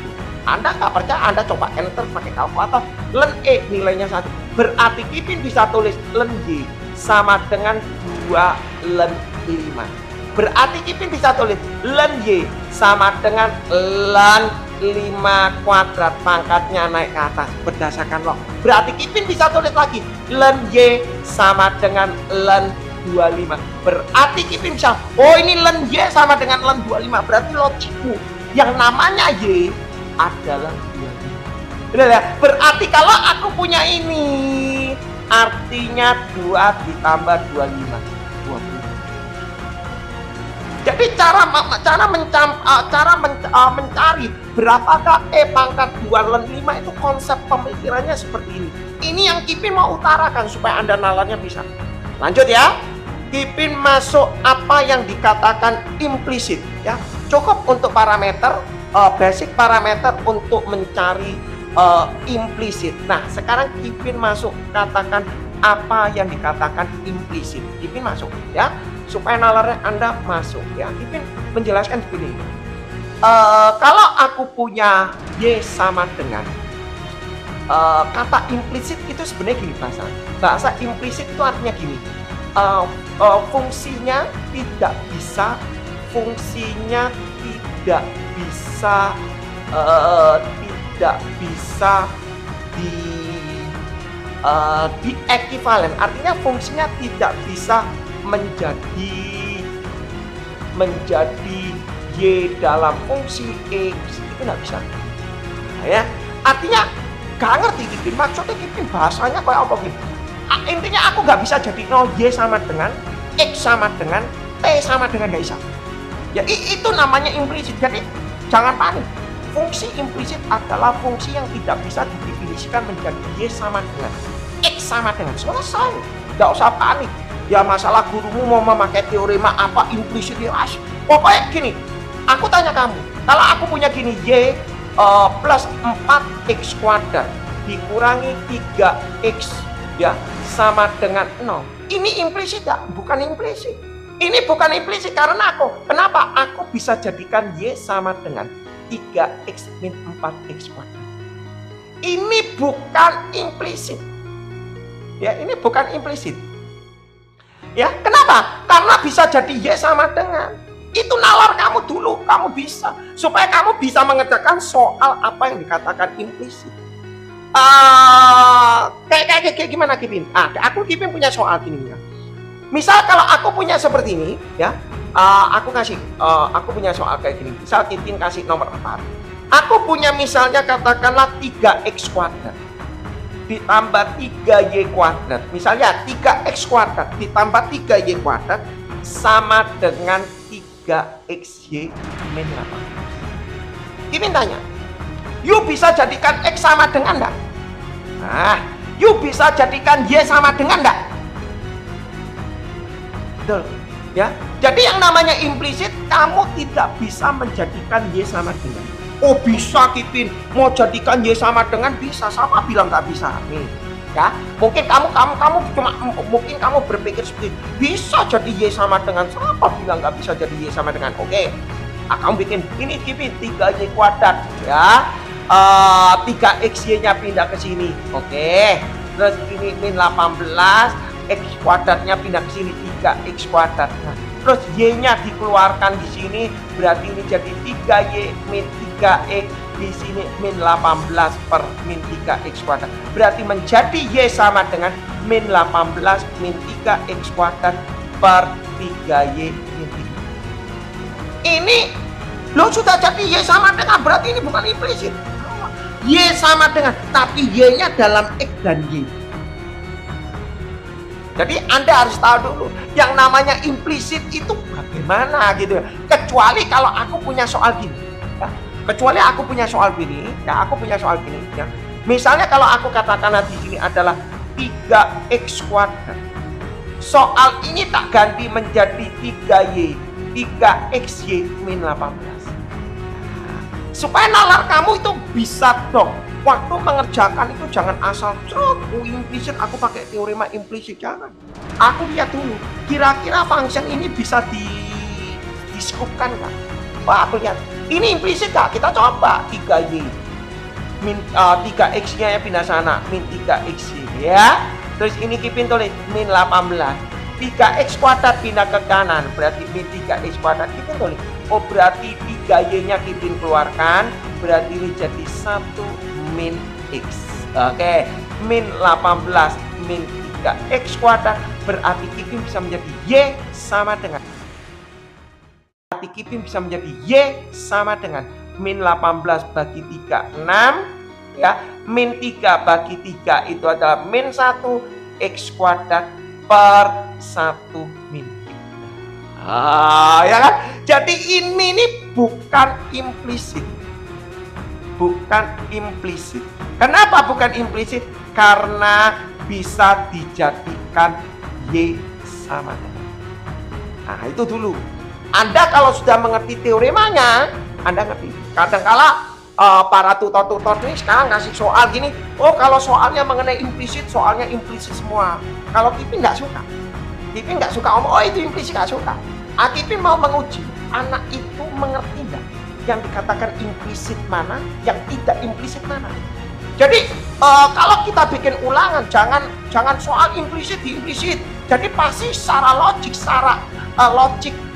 Anda nggak percaya, Anda coba enter pakai kalkulator. Len E nilainya 1. Berarti Kipin bisa tulis len Y sama dengan 2 len 5. Berarti Kipin bisa tulis len Y sama dengan len 5 kuadrat, pangkatnya naik ke atas berdasarkan log. Berarti Kipin bisa tulis lagi len Y sama dengan len 25. Berarti Kipin bisa, oh ini len Y sama dengan len 25. Berarti logikku yang namanya Y adalah 25. Benar ya? Berarti kalau aku punya ini, artinya 2 ditambah 25, 20. Jadi cara mencari berapakah E pangkat 2 len 5 itu konsep pemikirannya seperti ini. Ini yang Kipin mau utarakan supaya Anda nalarnya bisa. Lanjut ya. Kipin masuk apa yang dikatakan implisit ya. Cukup untuk parameter, basic parameter untuk mencari implisit. Nah, sekarang Kipin masuk katakan apa yang dikatakan implisit. Kipin masuk ya. Supaya nalarnya Anda masuk ya. Kipin menjelaskan begini. Kalau aku punya Y sama dengan kata implisit itu sebenarnya gini bahasa implisit itu artinya gini, fungsinya tidak bisa di ekivalen, artinya fungsinya tidak bisa menjadi Y dalam fungsi X, itu nggak bisa ya. Artinya gak ngerti Kipin, maksudnya Kipin bahasanya kayak apa gitu. Intinya aku nggak bisa jadi Y sama dengan X sama dengan T sama dengan, nggak bisa ya. Itu namanya implisit. Jadi jangan panik, fungsi implisit adalah fungsi yang tidak bisa didefinisikan menjadi Y sama dengan X sama dengan, selesai, nggak usah panik ya. Masalah gurumu mau memakai teorema apa implisit ya, pokoknya gini, aku tanya kamu, kalau aku punya gini Y plus 4x kuadrat dikurangi 3x ya sama dengan 0. Ini implisit ya? Bukan implisit. Ini bukan implisit karena kenapa? Aku bisa jadikan Y sama dengan 3x min 4x kuadrat. Ini bukan implisit. Ya, ini bukan implisit. Ya, kenapa? Karena bisa jadi Y sama dengan. Itu nalar kamu dulu, kamu bisa. Supaya kamu bisa mengerjakan soal apa yang dikatakan implisit. Kayak gimana Kipin? Aku Kipin punya soal gini ya. Misal kalau aku punya seperti ini ya, aku punya soal kayak gini. Misal Kipin kasih nomor 4. Aku punya misalnya katakanlah 3x kuadrat ditambah 3y kuadrat. Misalnya 3x kuadrat ditambah 3y kuadrat sama dengan 3xy min 8. Kipin tanya, you bisa jadikan X sama dengan enggak? Nah, you bisa jadikan Y sama dengan enggak? Betul ya. Jadi yang namanya implisit, kamu tidak bisa menjadikan Y sama dengan. Oh bisa Kipin, mau jadikan Y sama dengan bisa, sama bilang nggak bisa nih ya. Mungkin kamu berpikir seperti bisa jadi Y sama dengan, siapa bilang nggak bisa jadi Y sama dengan. Oke, kamu bikin ini Kipin 3Y kuadrat ya, 3xy nya pindah ke sini. Oke, terus ini min 18, x kuadratnya pindah ke sini 3x kuadrat. Nah, terus y nya dikeluarkan di sini, berarti ini jadi 3y min 3x, di sini min 18 per min 3x kuadrat. Berarti menjadi y sama dengan min 18 min 3x kuadrat per 3y min 3. Ini lo sudah jadi y sama dengan, berarti ini bukan implisit. Y sama dengan, tapi y nya dalam x dan y. Jadi Anda harus tahu dulu yang namanya implisit itu bagaimana gitu ya. Kecuali kalau aku punya soal gini ya. Kecuali aku punya soal gini ya, ya. Misalnya kalau aku katakan di sini adalah 3x kuadrat. Soal ini tak ganti menjadi 3xy min 18. Supaya nalar kamu itu bisa dong. Waktu mengerjakan itu jangan asal implisit, aku pakai teorema implisit, jangan. Aku lihat dulu, kira-kira function ini bisa di-scope-kan nggak? Wah, aku lihat, ini implisit nggak? Kita coba 3y 3x-nya ya pindah sana, min 3x ya. Terus ini Kipin tulis min 18. 3x kuadrat pindah ke kanan, berarti min 3x kuadrat. Kipin tulis, oh berarti 3y-nya Kipin keluarkan, berarti ini jadi 1 min x. Oke, min 18 min 3x kuadrat, berarti Kipin bisa menjadi y sama dengan min 18 bagi 3, 6 ya. Min 3 bagi 3 itu adalah min 1 x kuadrat per 1 min 3. Ya kan? Jadi ini nih bukan implisit. Kenapa bukan implisit? Karena bisa dijadikan y sama dengan. Nah, itu dulu. Anda kalau sudah mengerti teoremanya, Anda ngerti. Kadang-kala para tutor-tutor ini sekarang ngasih soal gini, oh kalau soalnya mengenai implisit, soalnya implisit semua. Kalau Kipin nggak suka. Kipin nggak suka oh itu implisit, nggak suka. Kipin mau menguji, anak itu mengerti nggak yang dikatakan implisit mana, yang tidak implisit mana. Jadi kalau kita bikin ulangan, jangan soal implisit di implisit. Jadi pasti secara logik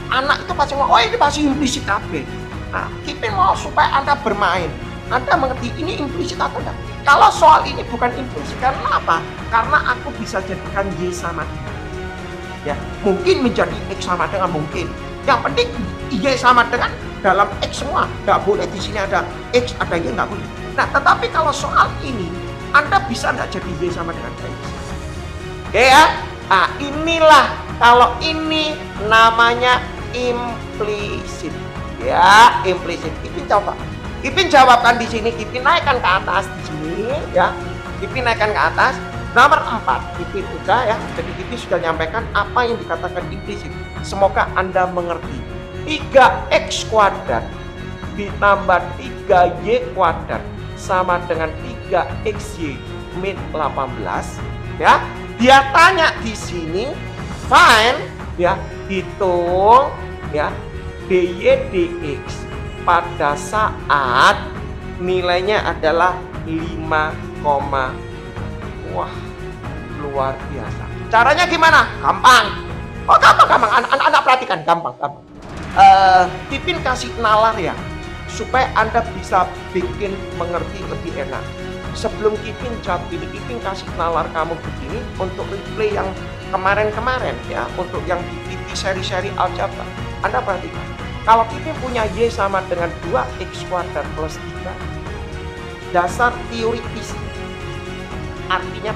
anak itu pasti mau, oh ini pasti implisit KB. Nah, Kipin mau supaya Anda bermain, Anda mengerti ini implisit atau enggak. Kalau soal ini bukan implisit, karena apa? Karena aku bisa jadikan y sama dengan. Ya, mungkin menjadi x sama dengan mungkin. Yang penting y sama dengan dalam x semua. Nggak boleh di sini ada x, ada y, nggak boleh. Nah, tetapi kalau soal ini, Anda bisa nggak jadi y sama dengan x. Oke ya? Nah, inilah kalau ini namanya implisit. Ya, implisit. Kipin coba. Kipin jawabkan di sini, Kipin naikkan ke atas di sini ya. Kipin naikkan ke atas. Nomor 4, Kipin udah ya. Jadi Kipin sudah nyampaikan apa yang dikatakan implisit. Semoga Anda mengerti. 3x kuadrat ditambah 3y kuadrat sama dengan 3xy min 18 ya. Dia tanya di sini find ya, hitung ya dy dx pada saat nilainya adalah 5, wah luar biasa. Caranya gimana? Gampang. Oh gampang. Anak perhatikan, gampang. Kipin kasih nalar ya, supaya Anda bisa bikin mengerti lebih enak. Sebelum Kipin jawab ini, Kipin kasih nalar kamu begini untuk replay yang kemarin-kemarin ya, untuk yang di seri-seri aljabar. Anda perhatikan, kalau Kipin punya y sama dengan 2x kuadrat plus 3, dasar teori fisika, artinya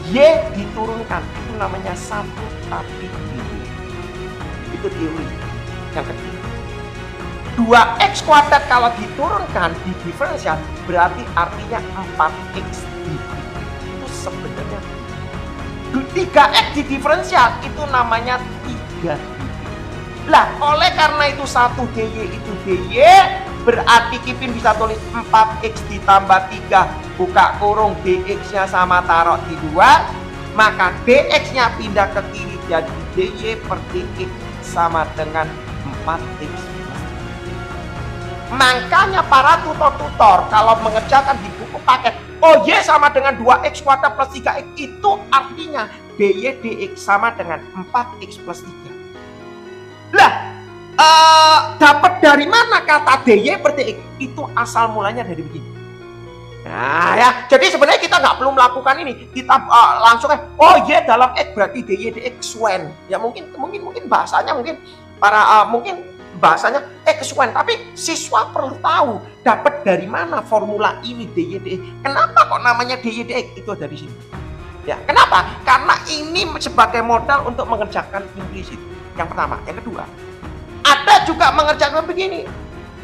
y diturunkan, itu namanya 1 tapi y. Itu teori yang kedua. 2x kuadrat kalau diturunkan di diferensial berarti artinya 4x itu sebenarnya 3x di diferensial itu namanya 3 lah. Oleh karena itu 1 dy itu dy, berarti Kipin bisa tulis 4x ditambah 3 buka kurung dx-nya sama taruh di 2, maka dx-nya pindah ke kiri jadi dy per dx sama dengan 4x. Makanya para tutor-tutor kalau mengerjakan di buku paket, oh y sama dengan 2x kuadrat plus 3x, itu artinya dy dx sama dengan 4x plus 3. Lah, dapat dari mana kata dy per dx? Itu asal mulanya dari begini. Nah ya, jadi sebenarnya kita nggak perlu melakukan ini. Kita langsung oh y dalam x berarti dy dx when. Ya mungkin bahasanya mungkin bahasanya kesuwen, tapi siswa perlu tahu dapat dari mana formula ini dy dx. Kenapa kok namanya dy dx? Itu dari sini. Ya, kenapa? Karena ini sebagai modal untuk mengerjakan implisit. Yang pertama, yang kedua, ada juga mengerjakan begini.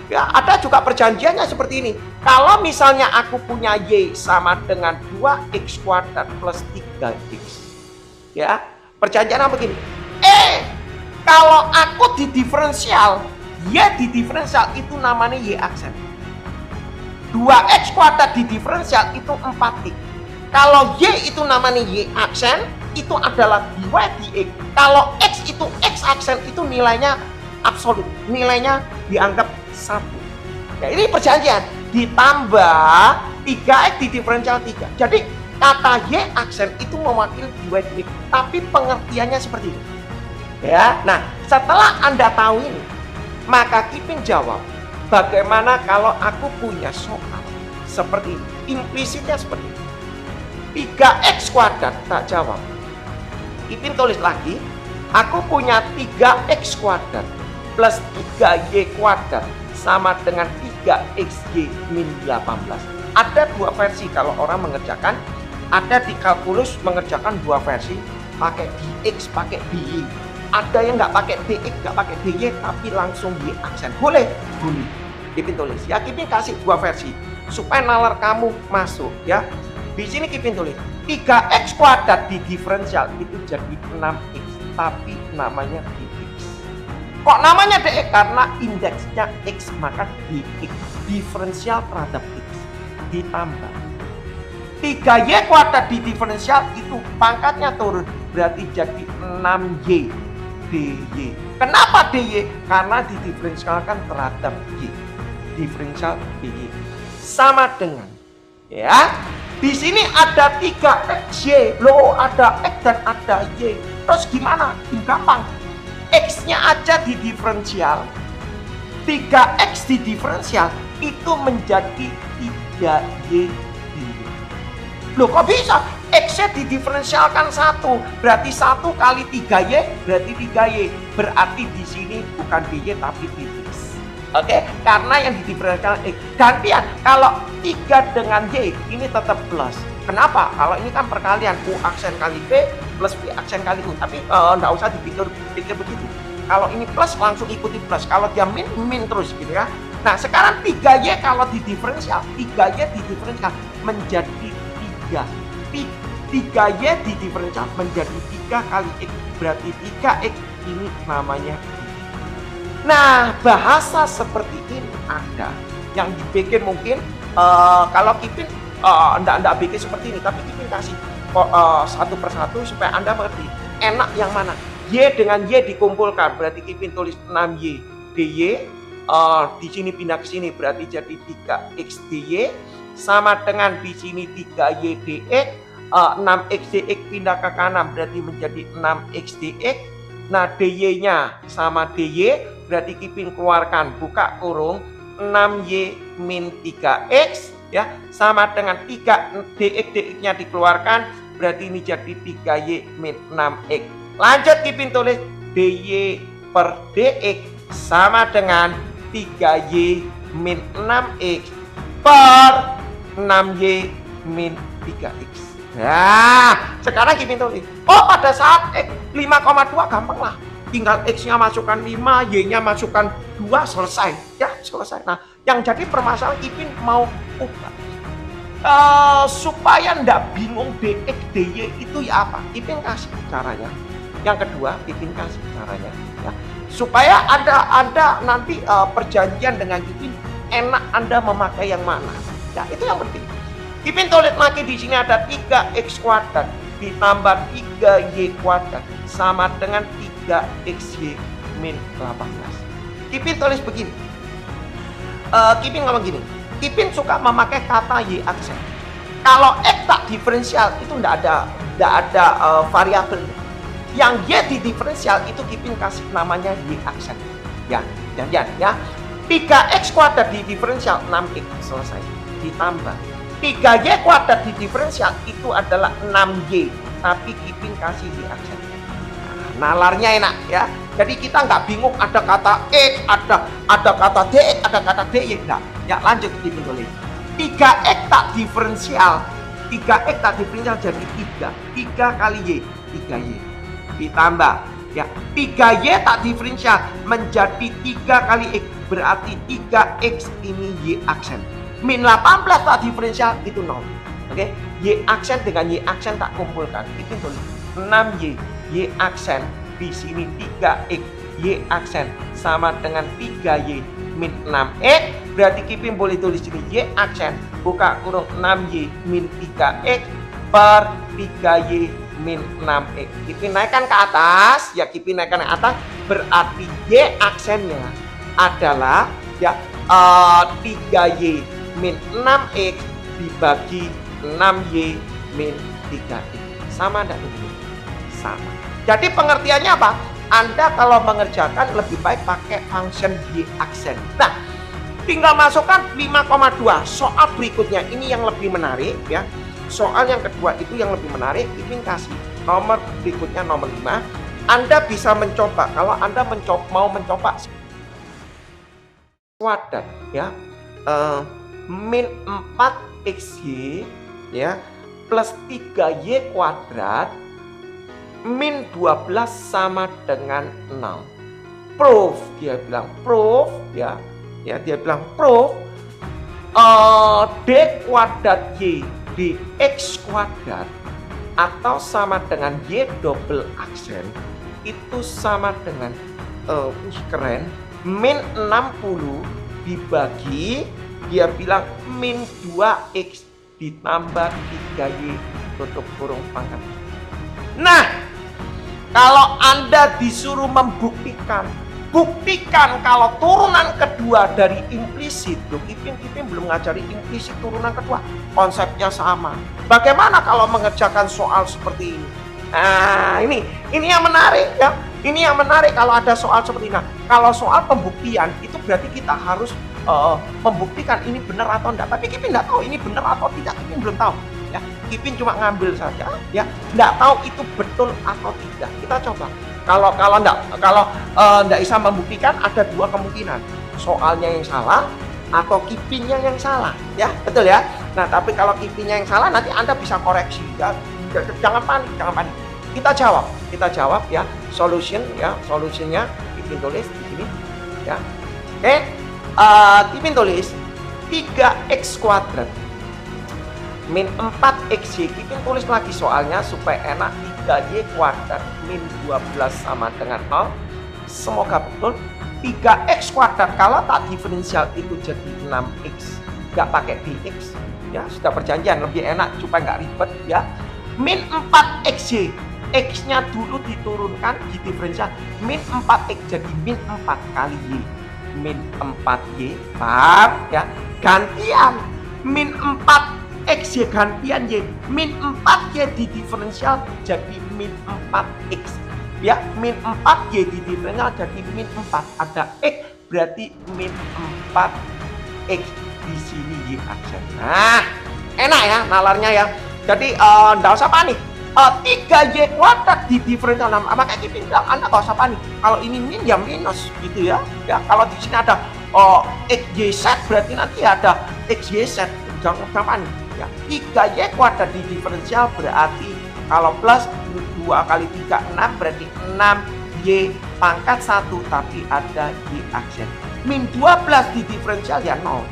Ya, ada juga perjanjiannya seperti ini. Kalau misalnya aku punya y sama dengan 2x kuadrat plus 3x. Ya, perjanjiannya begini. Kalau aku di diferensial, y di diferensial itu namanya y aksen. 2x kuadrat di diferensial itu 4x. Kalau y itu namanya y aksen, itu adalah dy dx. Kalau x itu x aksen, itu nilainya absolut. Nilainya dianggap 1. Ya, ini perjanjian. ditambah 3X di diferensial 3. Jadi kata Y aksen itu mewakili dua X, tapi pengertiannya seperti itu. Ya, nah setelah Anda tahu ini, maka Kipin jawab, bagaimana kalau aku punya soal seperti ini? Implisitnya seperti ini. 3X kuadrat, tak jawab. Kipin tulis lagi, aku punya 3X kuadrat plus 3Y kuadrat sama dengan 3XY min 18. Ada dua versi kalau orang mengerjakan, ada di kalkulus mengerjakan dua versi, pakai DX, pakai DY. Ada yang nggak pakai DX, nggak pakai DY, tapi langsung Y aksen. Boleh? Boleh. Kipin tulis. Ya, Kipin kasih dua versi supaya nalar kamu masuk ya. Di sini Kipin tulis 3X kuadrat di diferensial itu jadi 6X, tapi namanya DX. Kok namanya DX? Karena indeksnya X, maka DX. Diferensial terhadap X ditambah 3Y kuadrat di diferensial itu pangkatnya turun, berarti jadi 6Y DY. Kenapa DY? Karena didiferensialkan terhadap Y. Diferensial DY sama dengan ya. Di sini ada 3XY, loh ada X dan ada Y. Terus gimana? Gampang. X-nya aja di diferensial, 3X di diferensial itu menjadi 3Y DY. Loh kok bisa? X-nya didiferensialkan 1, berarti 1 kali 3Y berarti 3Y. Berarti di sini bukan DY tapi DX. Oke, karena yang didiferensialkan X. Gantian, kalau 3 dengan Y ini tetap plus. Kenapa? Kalau ini kan perkalian, U aksen kali B plus B aksen kali U. Tapi enggak usah dipikir begitu. Kalau ini plus langsung ikuti plus. Kalau dia min, min terus gitu ya. Nah, sekarang 3Y kalau didiferensial, 3Y didiferensial menjadi 3. 3Y didiferensial menjadi 3 kali X, berarti 3X ini namanya. Nah, bahasa seperti ini ada yang dibikin mungkin kalau Kipin enggak bikin seperti ini, tapi Kipin kasih satu persatu supaya Anda mengerti enak yang mana. Y dengan Y dikumpulkan berarti Kipin tulis 6Y DY, di sini pindah ke sini berarti jadi 3X DY sama dengan di sini 3Y DX, 6X DX pindah ke kanan berarti menjadi 6X DX. Nah, DY-nya sama DY berarti Kipin keluarkan buka kurung 6Y min 3X ya, sama dengan 3 DX-nya dikeluarkan berarti ini jadi 3Y min 6X. Lanjut Kipin tulis DY per DX sama dengan 3Y min 6X per 6Y min 3X. Nah, sekarang Kipin tulis, oh pada saat X 5,2 gampang lah. Tinggal X-nya masukkan 5, Y-nya masukkan 2, selesai. Ya, selesai. Nah, yang jadi permasalahan Kipin mau ubah. Supaya ndak bingung DX, DY itu ya apa? Kipin kasih caranya. Yang kedua, Kipin kasih caranya. Ya. Supaya Anda nanti perjanjian dengan Kipin, enak Anda memakai yang mana. Ya, itu yang penting. Kipin tulis lagi di sini ada 3X kuadrat ditambah 3Y kuadrat sama dengan 3XY min 18. Kipin tulis begini. Kipin ngomong gini. Kipin suka memakai kata Y aksen. Kalau X tak diferensial itu enggak ada variabel. Yang Y di diferensial itu Kipin kasih namanya Y aksen. Ya, ya. 3X kuadrat di diferensial 6X selesai. Ditambah 3Y kuadrat di diferensial itu adalah 6Y, tapi Kipin kasih Y aksen. Nalarnya enak ya. Jadi kita nggak bingung ada kata X, ada kata DX, ada kata DY. Enggak. Ya lanjut Kipin tulis. 3X tak diferensial. 3X tak diferensial jadi 3. 3 kali Y, 3Y. Ditambah ya 3Y tak diferensial menjadi 3 kali X, berarti 3X ini Y aksen. Min 18 tak diferensial itu 0. Oke, Y aksen dengan Y aksen tak kumpulkan. Kipin tulis 6Y Y aksen di sini 3X Y aksen sama dengan 3Y min 6X. Berarti Kipin boleh tulis sini Y aksen buka kurung 6Y min 3X per 3Y min 6X. Kipin naikkan ke atas, ya Kipin naikkan ke atas, berarti Y aksennya adalah ya 3Y min 6X dibagi 6Y min 3X. Sama enggak ini? Sama. Jadi pengertiannya apa? Anda kalau mengerjakan lebih baik pakai function Y aksen. Nah, tinggal masukkan 5,2. Soal berikutnya ini yang lebih menarik ya. Soal yang kedua itu yang lebih menarik. Ini kasih nomor berikutnya nomor 5. Anda bisa mencoba kalau Anda mau mencoba kuadrat ya. Min 4XY ya plus 3Y kuadrat min 12 sama dengan 0. Proof, dia bilang proof ya. Ya, dia bilang proof D kuadrat Y dx kuadrat atau sama dengan Y double aksen itu sama dengan keren min 60 dibagi dia bilang min 2X ditambah 3Y tutup kurung pangkat. Nah, kalau Anda disuruh membuktikan, buktikan kalau turunan kedua dari implisit. Loh, Kipin belum ngajari implisit turunan kedua. Konsepnya sama. Bagaimana kalau mengerjakan soal seperti ini? Nah, ini yang menarik ya. Ini yang menarik kalau ada soal seperti ini. Nah, kalau soal pembuktian itu berarti kita harus membuktikan ini benar atau enggak. Tapi Kipin enggak tahu ini benar atau tidak. Kipin belum tahu. Ya, Kipin cuma ngambil saja ya, enggak tahu itu betul atau tidak. Kita coba. Kalau enggak bisa membuktikan ada dua kemungkinan. Soalnya yang salah atau Kipinnya yang salah, ya. Betul ya? Nah, tapi kalau Kipinnya yang salah nanti Anda bisa koreksi ya. Jangan panik. Kita jawab ya. Solusinya Kipin tulis di sini ya. Oke. Kipin tulis 3X kuadrat min 4XY. Kipin tulis lagi soalnya supaya enak. 3Y kuadrat min 12 sama dengan 0. Semoga betul. 3X kuadrat kalau tak diferensial itu jadi 6X. Nggak pakai dx. Ya, sudah perjanjian lebih enak supaya nggak ribet ya. Min 4XY. X-nya dulu diturunkan di diferensial. Min 4X jadi min 4 kali Y. Min 4Y. Paham ya? Gantian. Min 4 X Y gantian Y, min 4Y di diferensial jadi min 4X ya, min 4Y di diferensial jadi min 4, ada X berarti min 4X di sini Y aksen. Nah, enak ya nalarnya ya. Jadi enggak usah panik. 3Y kuadrat di diferensial, nah, makanya Kipin bilang Anda enggak usah panik. Kalau ini min ya minus gitu ya. Ya, kalau di sini ada XYZ berarti nanti ada XYZ. Jangan panik. Ya, 3Y kuadrat di diferensial berarti kalau plus 2 kali 3 6 berarti 6Y pangkat 1 tapi ada Y aksen. Min 12 di diferensial ya 0.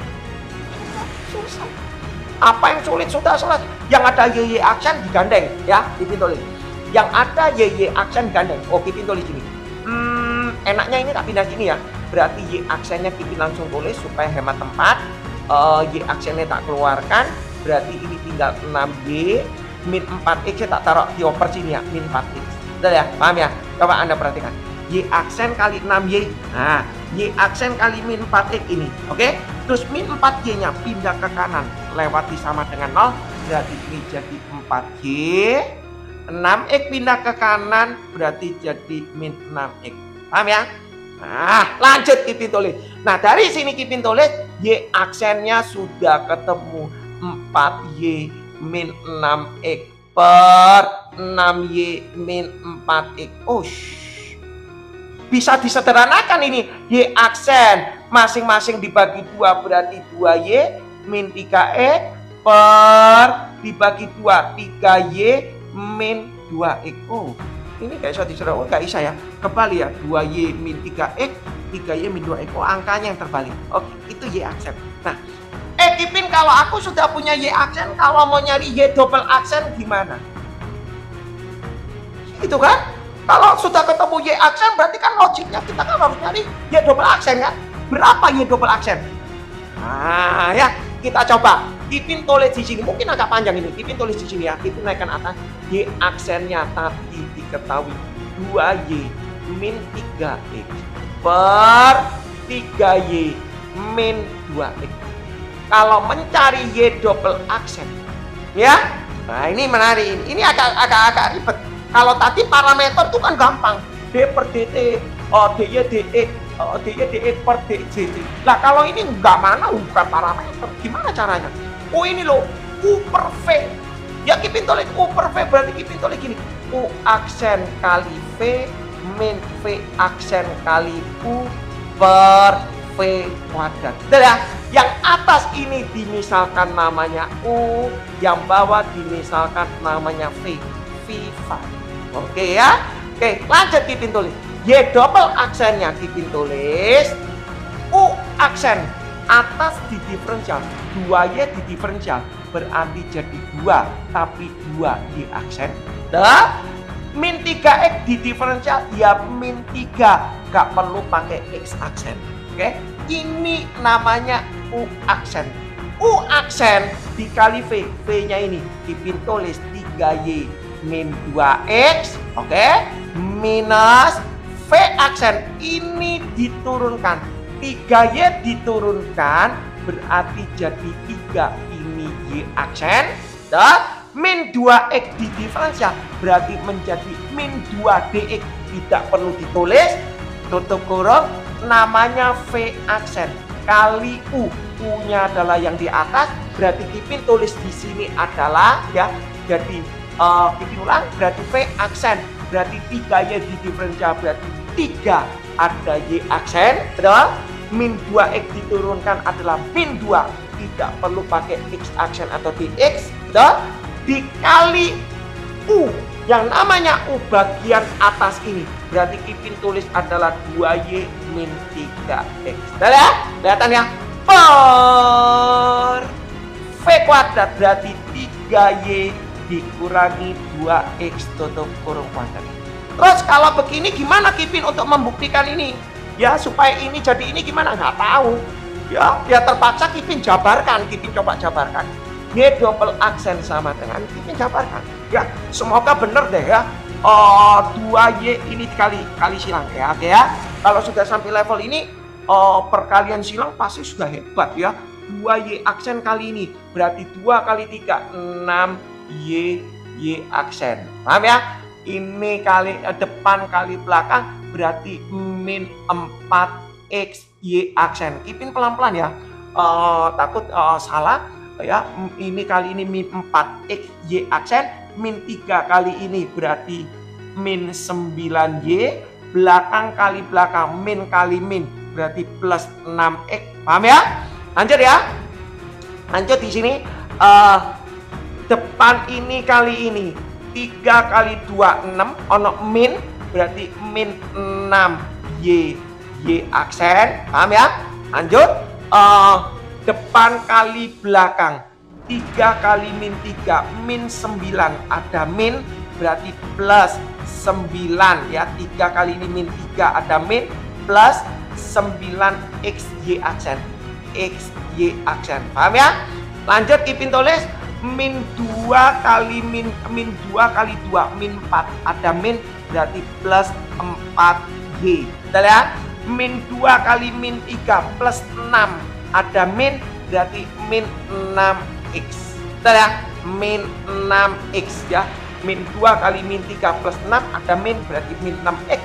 Susah. Apa yang sulit sudah selesai. Yang ada Y aksen digandeng ya, Kipin tulis. Yang ada Y aksen digandeng. Oh, Kipin tulis ini. Enaknya ini tak pindah sini ya. Berarti Y aksennya Kipin langsung tulis supaya hemat tempat. Y aksennya tak keluarkan. Berarti ini tinggal 6Y min 4X tak taruh di oper sini ya, min 4X. Udah ya, paham ya? Coba Anda perhatikan. Y aksen kali 6Y. Nah, Y aksen kali min 4X ini. Oke? Terus min 4Y-nya pindah ke kanan. Lewati sama dengan 0. Berarti ini jadi 4Y. 6X pindah ke kanan. Berarti jadi min 6X. Paham ya? Nah, lanjut Kipin tulis. Nah, dari sini Kipin tulis. Y aksennya sudah ketemu. 4Y min 6X per 6Y min 4X. Oh, bisa disederhanakan ini. Y aksen masing-masing dibagi 2 berarti 2Y min 3X per dibagi 2 3Y min 2X. Oh, ini gak bisa disederhanakan. Oh, gak bisa ya. Kembali ya, 2Y min 3X 3Y min 2X. Oh, angkanya yang terbalik. Oke, itu Y aksen. Nah, Kipin kalau aku sudah punya Y aksen, kalau mau nyari Y double aksen gimana? Itu kan? Kalau sudah ketemu Y aksen berarti kan logiknya kita kan harus nyari Y double aksen kan? Berapa Y double aksen? Nah ya, kita coba. Kipin tulis di sini, mungkin agak panjang ini. Kipin tulis di sini ya, Kipin naikkan atas. Y aksennya tadi diketahui 2Y min 3X per 3Y min 2X. kalau mencari Y double aksen, ya. Nah, ini menarik. Ini agak ribet. Kalau tadi parameter itu kan gampang. D per dt, dy dx, dy dx per djt. Nah, kalau ini nggak mana, bukan parameter. Gimana caranya? Oh, ini loh, U per V. Ya, Kipin tulis U per V, berarti Kipin tulis gini. U aksen kali V min V aksen kali U per V kuadrat. Ya, yang atas ini dimisalkan namanya U, yang bawah dimisalkan namanya V. V5. Oke ya. Oke, lanjut Kipin tulis. Y double aksennya Kipin tulis U aksen atas di diferensial, 2Y di diferensial berarti jadi 2, tapi 2Y aksen. Dah, min 3X di diferensial ya min 3, gak perlu pakai X aksen. Oke, ini namanya U aksen. U aksen dikali V, V-nya ini Kipin tulis 3Y min 2X, oke, minus V aksen ini diturunkan, 3Y diturunkan berarti jadi 3, ini Y aksen, dan min 2X di diferensial berarti menjadi min 2DX, tidak perlu ditulis, tutup kurung, namanya V aksen kali U, U-nya adalah yang di atas, berarti Kipin tulis di sini adalah ya, jadi Kipin ulang, berarti V aksen, berarti 3Y di diferensial berarti 3, ada Y aksen, betul? Min 2X diturunkan adalah min 2, tidak perlu pakai X aksen atau DX, betul? Dikali U, yang namanya U bagian atas ini, berarti Kipin tulis adalah 2Y min 3X. Betul ya? Kelihatan ya? Per V kuadrat berarti 3Y dikurangi 2X tutup kurung kuadrat. Terus kalau begini gimana Kipin untuk membuktikan ini? Ya supaya ini jadi ini gimana? Nggak tahu. Ya terpaksa Kipin jabarkan, Kipin coba jabarkan. Y double aksen sama dengan Kipin jabarkan. Ya semoga bener deh ya. 2Y ini kali silang ya, oke ya. Kalau sudah sampai level ini perkalian silang pasti sudah hebat ya. 2Y aksen kali ini berarti 2 kali 3 6Y aksen. Paham ya? Ini kali depan kali belakang berarti min 4X Y aksen. Kipin pelan-pelan ya. Takut salah ya. Ini kali ini min 4X Y aksen, min 3 kali ini berarti min 9Y, belakang kali belakang min kali min berarti plus 6X. Paham ya? Lanjut ya. Lanjut di sini depan ini kali ini 3 kali 2 6, ono min berarti min 6Y Y aksen. Paham ya? Lanjut depan kali belakang 3 kali min 3 min 9, ada min berarti plus 9 ya. 3 kali ini min 3 ada min plus 9X Y aksen, X Y aksen. Paham ya? Lanjut Kipin tulis min 2 kali min 2 kali 2 min 4, ada min berarti plus 4Y. Betul ya? Min 2 kali min 3 plus 6, ada min berarti min 6X. Betul ya? Min 6X ya. Min 2 kali min 3 plus 6 ada min berarti min 6X.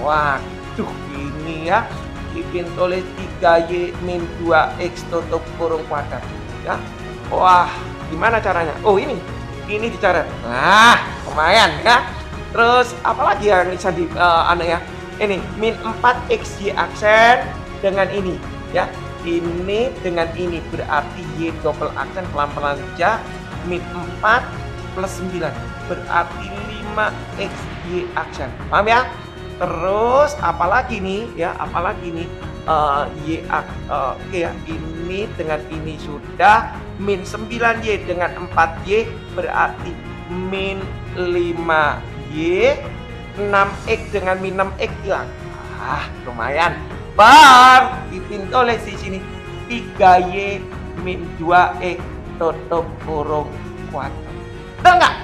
Waduh ini ya. Kipin tulis 3Y min 2X tutup kurung kuadrat ya. Wah, gimana caranya? Oh, ini dicoret. Nah, lumayan ya. Terus apalagi yang bisa di ya? Ini min 4X Y aksen dengan ini ya. Ini dengan ini berarti Y double aksen, pelan-pelan aja. Min 4 plus 9 berarti 5X Y aksen. Paham ya? Terus apalagi nih ya? Apalagi nih? Oke ya, ini dengan ini sudah min 9Y dengan 4Y berarti min 5Y, 6X dengan min 6X hilang. Lumayan. Kipin tulis di sini 3Y min 2X tutup kurung kuadrat. Betul nggak?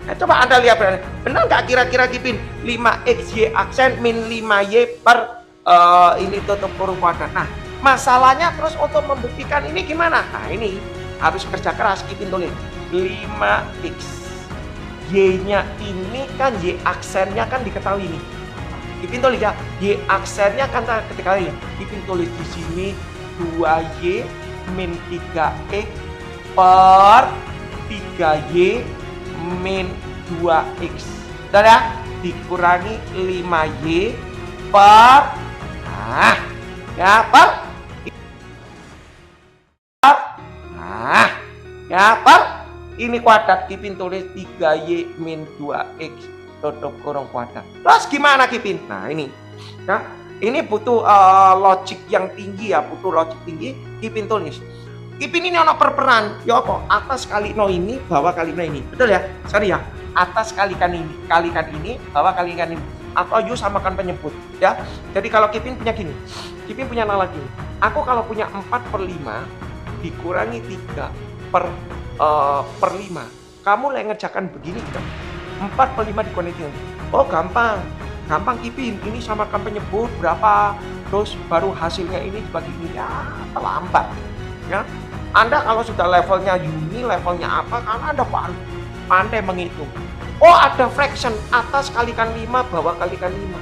Nah, coba Anda lihat benar nggak kira-kira Kipin 5X Y aksen min 5Y per ini tutup kurung kuadrat. Nah, Masalahnya terus untuk membuktikan ini gimana? Nah ini harus kerja keras. Kipin tulis 5x. Y-nya ini kan Y aksennya kan diketahui nih. Kipin tulis ya, Y aksennya kan diketahui. Kipin tulis di sini 2Y min 3x per 3Y min 2x. Udah ya? Dikurangi 5Y per per ini kuadrat. Kipin tulis 3Y min 2x tutup kurung kuadrat. Terus gimana Kipin? Nah ini ya, ini butuh logik yang tinggi ya, butuh logik tinggi. Kipin tulis, Kipin ini ono perperan ya apa? Atas kali no ini, bawah kali no ini. Betul ya? Sorry ya, atas kalikan ini, bawah kalikan ini. Atau you samakan penyebut ya. Jadi kalau Kipin punya gini, Kipin punya nalar gini. Aku kalau punya 4/5 dikurangi 3 per 5. Kamu lagi ngerjakan begini kan? 4/5 dikurangi 3. Oh gampang Kipin. Ini samakan penyebut berapa, terus baru hasilnya ini dibagi ini. Ya terlambat ya. Anda kalau sudah levelnya Uni, levelnya apa, karena Anda pandai menghitung. Oh ada fraction, atas kalikan 5, bawah kalikan 5.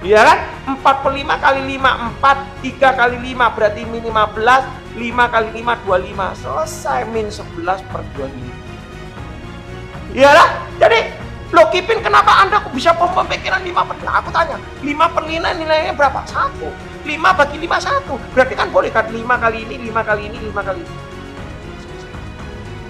Iya kan? 4/5 kali 5, 4. 3 kali 5 berarti min 15. 5 kali 5, 25. Selesai, min 11 per 25. Iya kan? Jadi, loh Kipin kenapa Anda bisa pemikiran 5/5? Aku tanya, 5/5 nilainya berapa? 1. 5 bagi 5, 1. Berarti kan boleh kan 5 kali ini, 5 kali ini, 5 kali ini.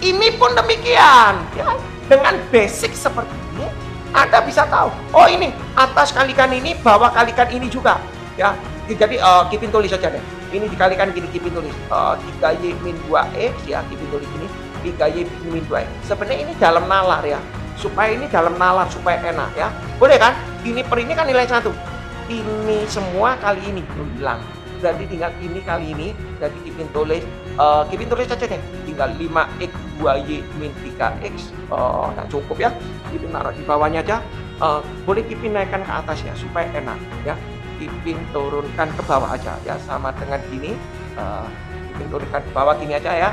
Ini pun demikian. Ya kan? Dengan basic seperti ini, Anda bisa tahu, oh ini atas kalikan ini, bawah kalikan ini juga. Ya, jadi Kipin tulis saja deh. Ini dikalikan gini, Kipin tulis 3Y min 2x ya, Kipin tulis ini 3Y min 2x. Sebenarnya ini dalam nalar ya, supaya ini dalam nalar supaya enak ya. Boleh kan? Ini per ini kan nilai 1. Ini semua kali ini hilang. Berarti tinggal ini kali ini. Jadi Kipin tulis saja deh. Tinggal 5x 2Y min 3x. Nah cukup ya. Kipin naruh di bawahnya aja. Boleh Kipin naikkan ke atas ya supaya enak ya. Kipin turunkan ke bawah aja ya, sama dengan gini. Kipin turunkan ke bawah gini aja ya.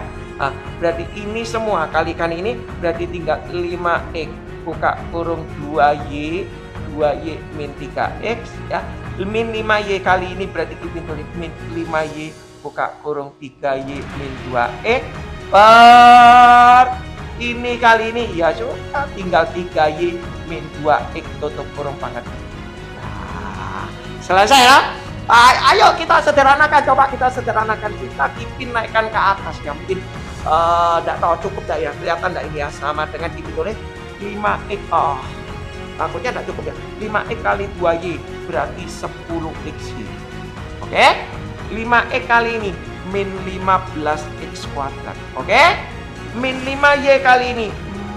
Berarti ini semua kalikan ini berarti tinggal 5x buka kurung 2y min 3x ya. Min 5y kali ini berarti Kipin tulis min 5y buka kurung 3y min 2x per ini kali ini ya sudah tinggal 3y min 2x tutup kurung pangkat. Selesai ya. Ayo kita sederhanakan, coba kita sederhanakan. Kita Kipin naikkan ke atas ya. Mungkin tidak tahu cukup tidak ya, kelihatan tidak ini ya, sama dengan Kipin tulis 5x. Takutnya tidak cukup ya. 5x kali 2y berarti 10xy. Oke? 5x kali ini min 15x kuadrat. Oke? Min 5y kali ini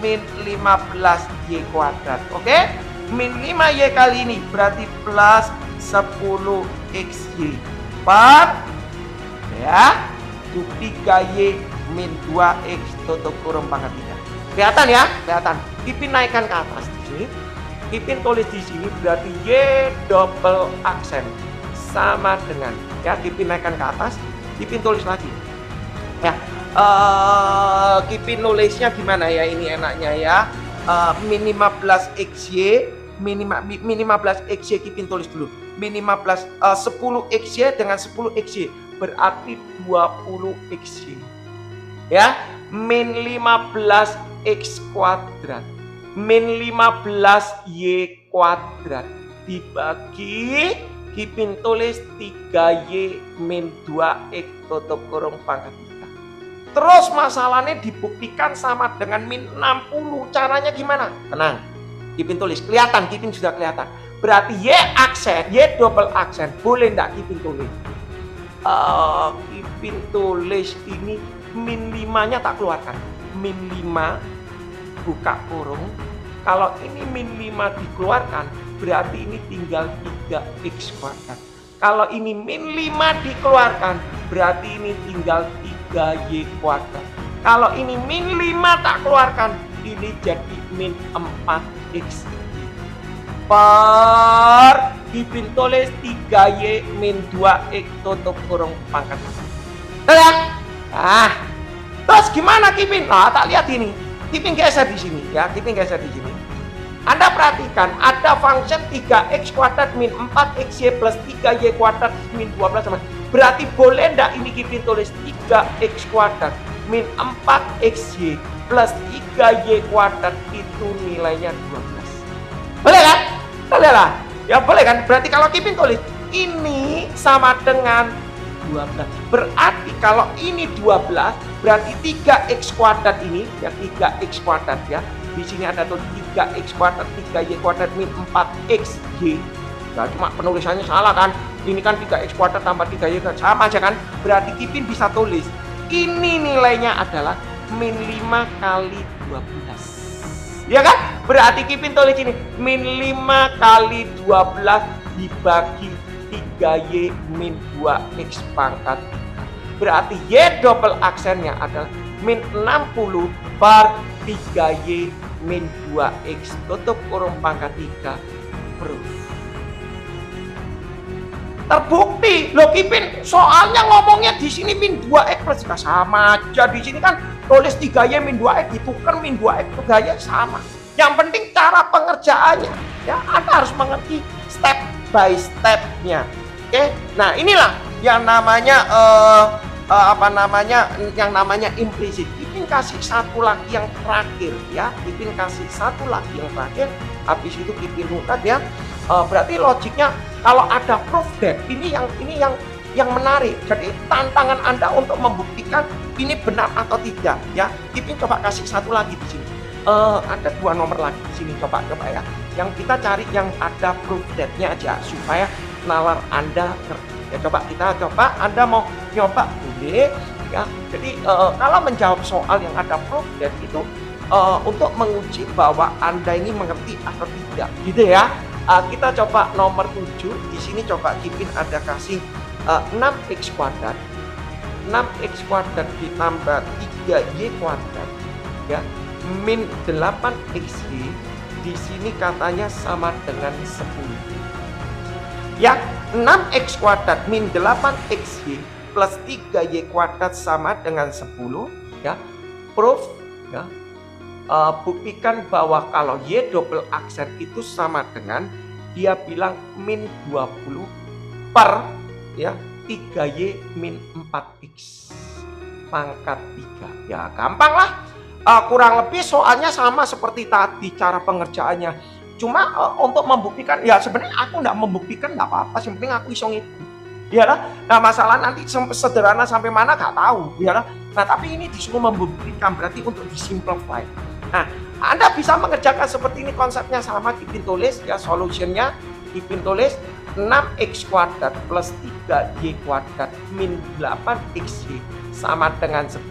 min 15y kuadrat. Oke? Min 5y kali ini berarti plus 10xy per ya 3y min 2x tutup kurung pangkat 3. Kelihatan ya? Kelihatan. Kipin naikkan ke atas di sini. Kipin tulis di sini berarti y double aksen sama dengan ya, Kipin naikkan ke atas. Kipin tulis lagi ya. Kipin nulisnya gimana ya ini enaknya ya. Min 15xy min 15xy Kipin tulis dulu. Min 10xy dengan 10xy berarti 20xy ya. Min 15x kuadrat min 15y kuadrat dibagi Kipin tulis 3y min 2x tutup kurung pangkat 3. Terus masalahnya dibuktikan sama dengan min 60. Caranya gimana? Tenang, Kipin tulis. Kelihatan, Kipin sudah kelihatan. Berarti y aksen, y double aksen. Boleh enggak Kipin tulis? Kipin tulis ini min 5-nya tak keluarkan. Min 5 buka kurung. Kalau ini min 5 dikeluarkan, berarti ini tinggal 3x kuadrat. Kalau ini min 5 dikeluarkan, berarti ini tinggal 3y kuadrat. Kalau ini min 5 tak keluarkan, ini jadi min 4x per Kipin tulis 3Y min 2X tutup kurung pangkat. Lihat? Nah, terus gimana Kipin? Nah, tak lihat ini. Kipin geser di sini ya, Kipin geser di sini. Anda perhatikan ada function 3X kuadrat min 4XY plus 3Y kuadrat min 12 sama. Berarti boleh enggak ini Kipin tulis 3X kuadrat min 4XY plus 3Y kuadrat itu nilainya 12. Boleh kan? Boleh lah. Ya boleh kan? Berarti kalau Kipin tulis ini sama dengan 12. Berarti kalau ini 12, berarti 3X kuadrat ini ya 3X kuadrat ya. Di sini ada tuh 3X kuadrat 3Y kuadrat min 4XY. Nah, cuma penulisannya salah kan? Ini kan 3X kuadrat tambah 3Y sama aja kan? Berarti Kipin bisa tulis ini nilainya adalah min 5 kali 12. Ya kan? Berarti Kipin tulis ini min 5 kali 12 dibagi 3Y min 2X pangkat. Berarti Y double aksennya adalah min 60 per 3Y min 2X tutup kurung pangkat 3 proof. Terbukti loh Kipin, soalnya ngomongnya di sini min 2X plus sama aja. Di sini kan tulis 3Y min 2X ditukar min 2X gaya sama. Yang penting cara pengerjaannya ya, Anda harus mengerti step by stepnya. Oke, nah inilah yang namanya yang namanya implisit. Kipin kasih satu lagi yang terakhir ya, Kipin kasih satu lagi yang terakhir. Habis itu Kipin ungkap ya. Berarti logiknya kalau ada proof that ini yang menarik. Jadi tantangan Anda untuk membuktikan ini benar atau tidak ya. Kipin coba kasih satu lagi di sini. Ada 2 nomor lagi di sini, coba ya. Yang kita cari yang ada proof that-nya aja supaya nalar Anda ngerti. Ya coba Anda mau nyoba boleh ya. Jadi kalau menjawab soal yang ada proof that itu untuk menguji bahwa Anda ini mengerti atau tidak gitu ya. Kita coba nomor 7. Di sini coba Kipin ada kasih 6X kuadrat. 6X kuadrat ditambah 3Y kuadrat ya min 8XY. Di sini katanya sama dengan 10. Ya, 6X kuadrat min 8XY plus 3Y kuadrat sama dengan 10 ya. Proof ya. Buktikan bahwa kalau Y double aksen itu sama dengan, dia bilang min 20 per ya 3Y min 4X pangkat 3. Ya gampang lah. Kurang lebih soalnya sama seperti tadi cara pengerjaannya. Cuma untuk membuktikan ya sebenarnya aku nggak membuktikan nggak apa-apa, yang penting aku iso ngitung. Ya lah. Nah masalah nanti sederhana sampai mana nggak tahu, ya lah. Nah tapi ini disuruh membuktikan berarti untuk disimplify. Nah Anda bisa mengerjakan seperti ini, konsepnya sama. Kipin tulis ya solutionnya, Kipin tulis 6X kuadrat plus 3Y kuadrat min 8XY sama dengan 10.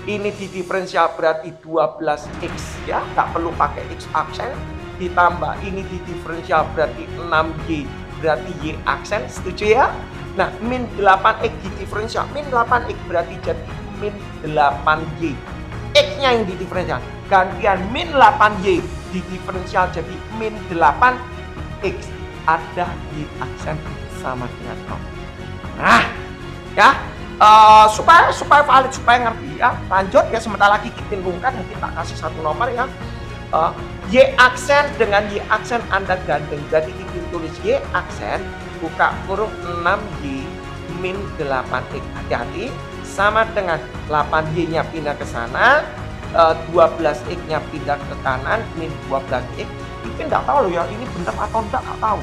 Ini di diferensial berarti 12X ya, nggak perlu pakai X aksen. Ditambah ini di diferensial berarti 6Y berarti Y aksen, setuju ya? Nah min 8X di diferensial, min 8X berarti jadi min 8Y. X nya yang di diferensial, gantian min 8Y di diferensial jadi min 8X, ada Y aksen sama dengan 0. Nah ya supaya valid, supaya ngerti ya. Lanjut ya, sebentar lagi Kipin bongkar, nanti tak kasih satu nomor ya. Y aksen dengan Y aksen Anda gandeng. Jadi Kipin tulis Y aksen buka kurung 6Y min 8X. Hati-hati, sama dengan 8Y nya pindah ke sana, 12X nya pindah ke kanan, min 12X. Kipin nggak tahu loh ya ini benar atau enggak, nggak tahu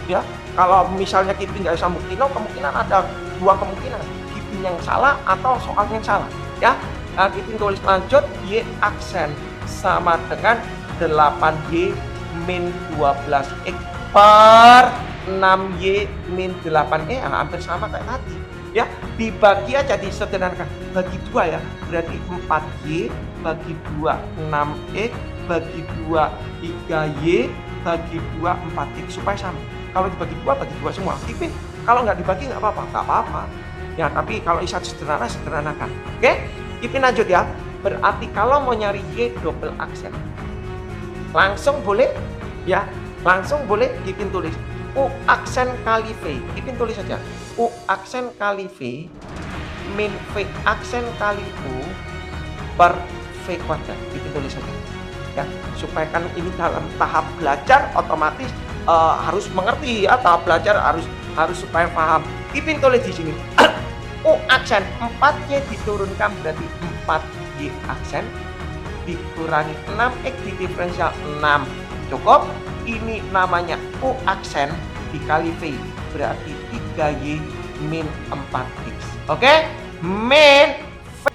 ya. Kalau misalnya Kipin nggak bisa buktiin, kemungkinan ada 2 kemungkinan, Kipin yang salah atau soal yang salah ya. Kipin tulis lanjut Y aksen sama dengan 8Y min 12X per 6Y min 8E, hampir sama kayak tadi ya. Dibagi aja, disederhanakan, bagi 2 ya, berarti 4Y bagi 2 6X bagi 2 3Y bagi 2 4X supaya sama. Kalau dibagi 2 bagi 2 semua. Kipin kalau nggak dibagi nggak apa-apa ya, tapi kalau bisa sederhanakan. Oke, Kipin lanjut ya. Berarti kalau mau nyari Y double aksen langsung boleh ya, langsung boleh Kipin tulis U aksen kali V. Ipin tulis saja. U aksen kali V min V aksen kali U per V kuadrat. Ipin tulis saja. Ya, supaya kan ini dalam tahap belajar otomatis harus mengerti ya, tahap belajar harus supaya paham. Ipin tulis di sini. U aksen 4Y diturunkan berarti 4Y aksen dikurangi 6X di diferensial 6. Cukup. Ini namanya U aksen dikali V berarti 3Y min 4X. Oke? Min V.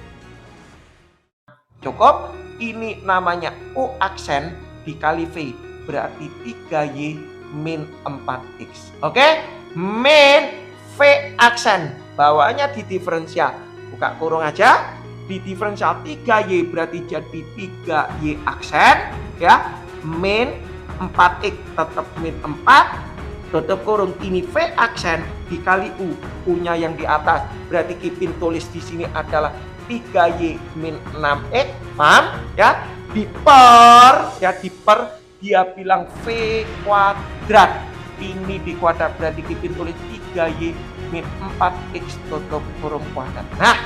Cukup. Ini namanya U aksen dikali V berarti 3Y min 4X. Oke? Min V aksen. Bawahnya di diferensial. Buka kurung aja. Di diferensial 3Y berarti jadi 3Y aksen. Ya. Min 4X tetap min 4. Tutup kurung. Ini V aksen dikali U. U-nya yang di atas. Berarti Kipin tulis di sini adalah 3Y min 6X. Paham? Ya. Diper. Ya, diper. Dia bilang V kuadrat. Ini di kuadrat. Berarti Kipin tulis 3Y min 4X tutup kurung kuadrat. Nah,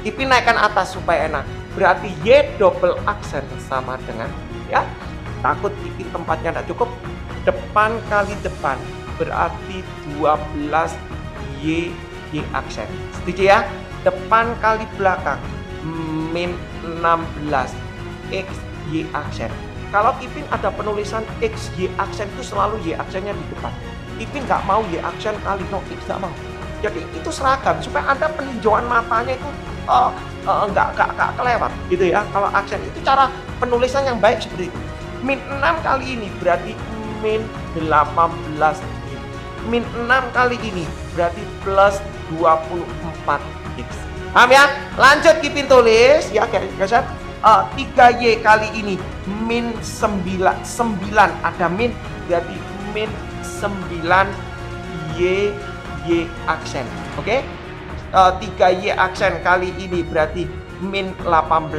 Kipin naikkan atas supaya enak. Berarti Y double aksen sama dengan, ya, takut Kipin tempatnya tidak cukup. Depan kali depan berarti 12Y aksen. Setuju ya? Depan kali belakang min 16 XY aksen. Kalau Kipin ada penulisan XY aksen itu selalu Y aksennya di depan. Kipin nggak mau Y aksen kali no X, nggak mau. Jadi itu seragam supaya Anda peninjauan matanya itu nggak kelewat gitu ya. Kalau aksen itu cara penulisan yang baik seperti itu. Min 6 kali ini berarti min 18. Min 6 kali ini berarti plus 24X. Paham ya? Lanjut Kipin tulis ya, geser. 3Y kali ini min 9 ada min berarti min 9Y aksen. Oke? 3Y aksen kali ini berarti min 18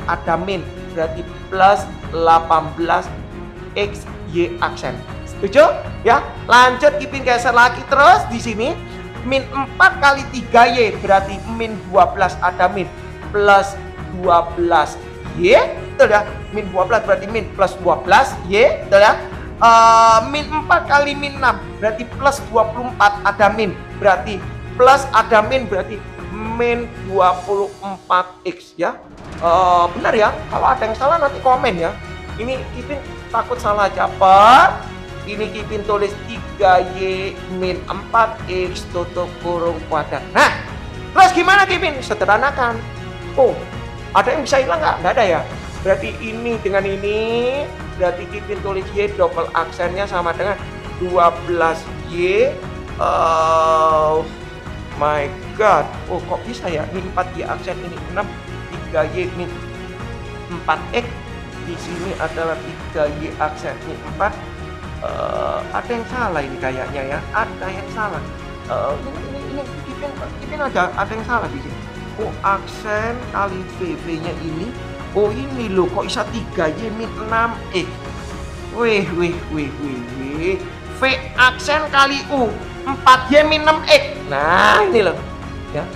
ada min berarti plus 18 XY aksen. Setuju? Ya. Lanjut Kipin geser lagi terus di sini min 4 kali 3Y berarti min 12 ada min plus 12Y. Betul ya? Min 12 berarti min plus 12Y. Betul ya? Min 4 kali min 6 berarti plus 24 ada min berarti plus ada min berarti min 24X ya. Benar ya? Kalau ada yang salah nanti komen ya. Ini Kipin takut salah capat. Ini Kipin tulis 3Y min 4X tutup kurung kuadrat. Nah, terus gimana Kipin? Sederhanakan. Oh, ada yang bisa hilang nggak? Nggak ada ya. Berarti ini dengan ini berarti Kipin tulis Y double aksennya sama dengan 12Y. Oh my god. Oh, kok bisa ya? Ini 4Y aksen, ini 6. 3Y min 4X. Di sini adalah 3Y aksen, ini 4. Ada yang salah ini kayaknya ya. Ada yang salah. Ini Kipin ada yang salah di sini. Oh, aksen kali V-nya ini. Oh, ini loh kok bisa 3Y min 6X. Wih. V aksen kali U 4Y min 6X. Nah, ini loh. Ya.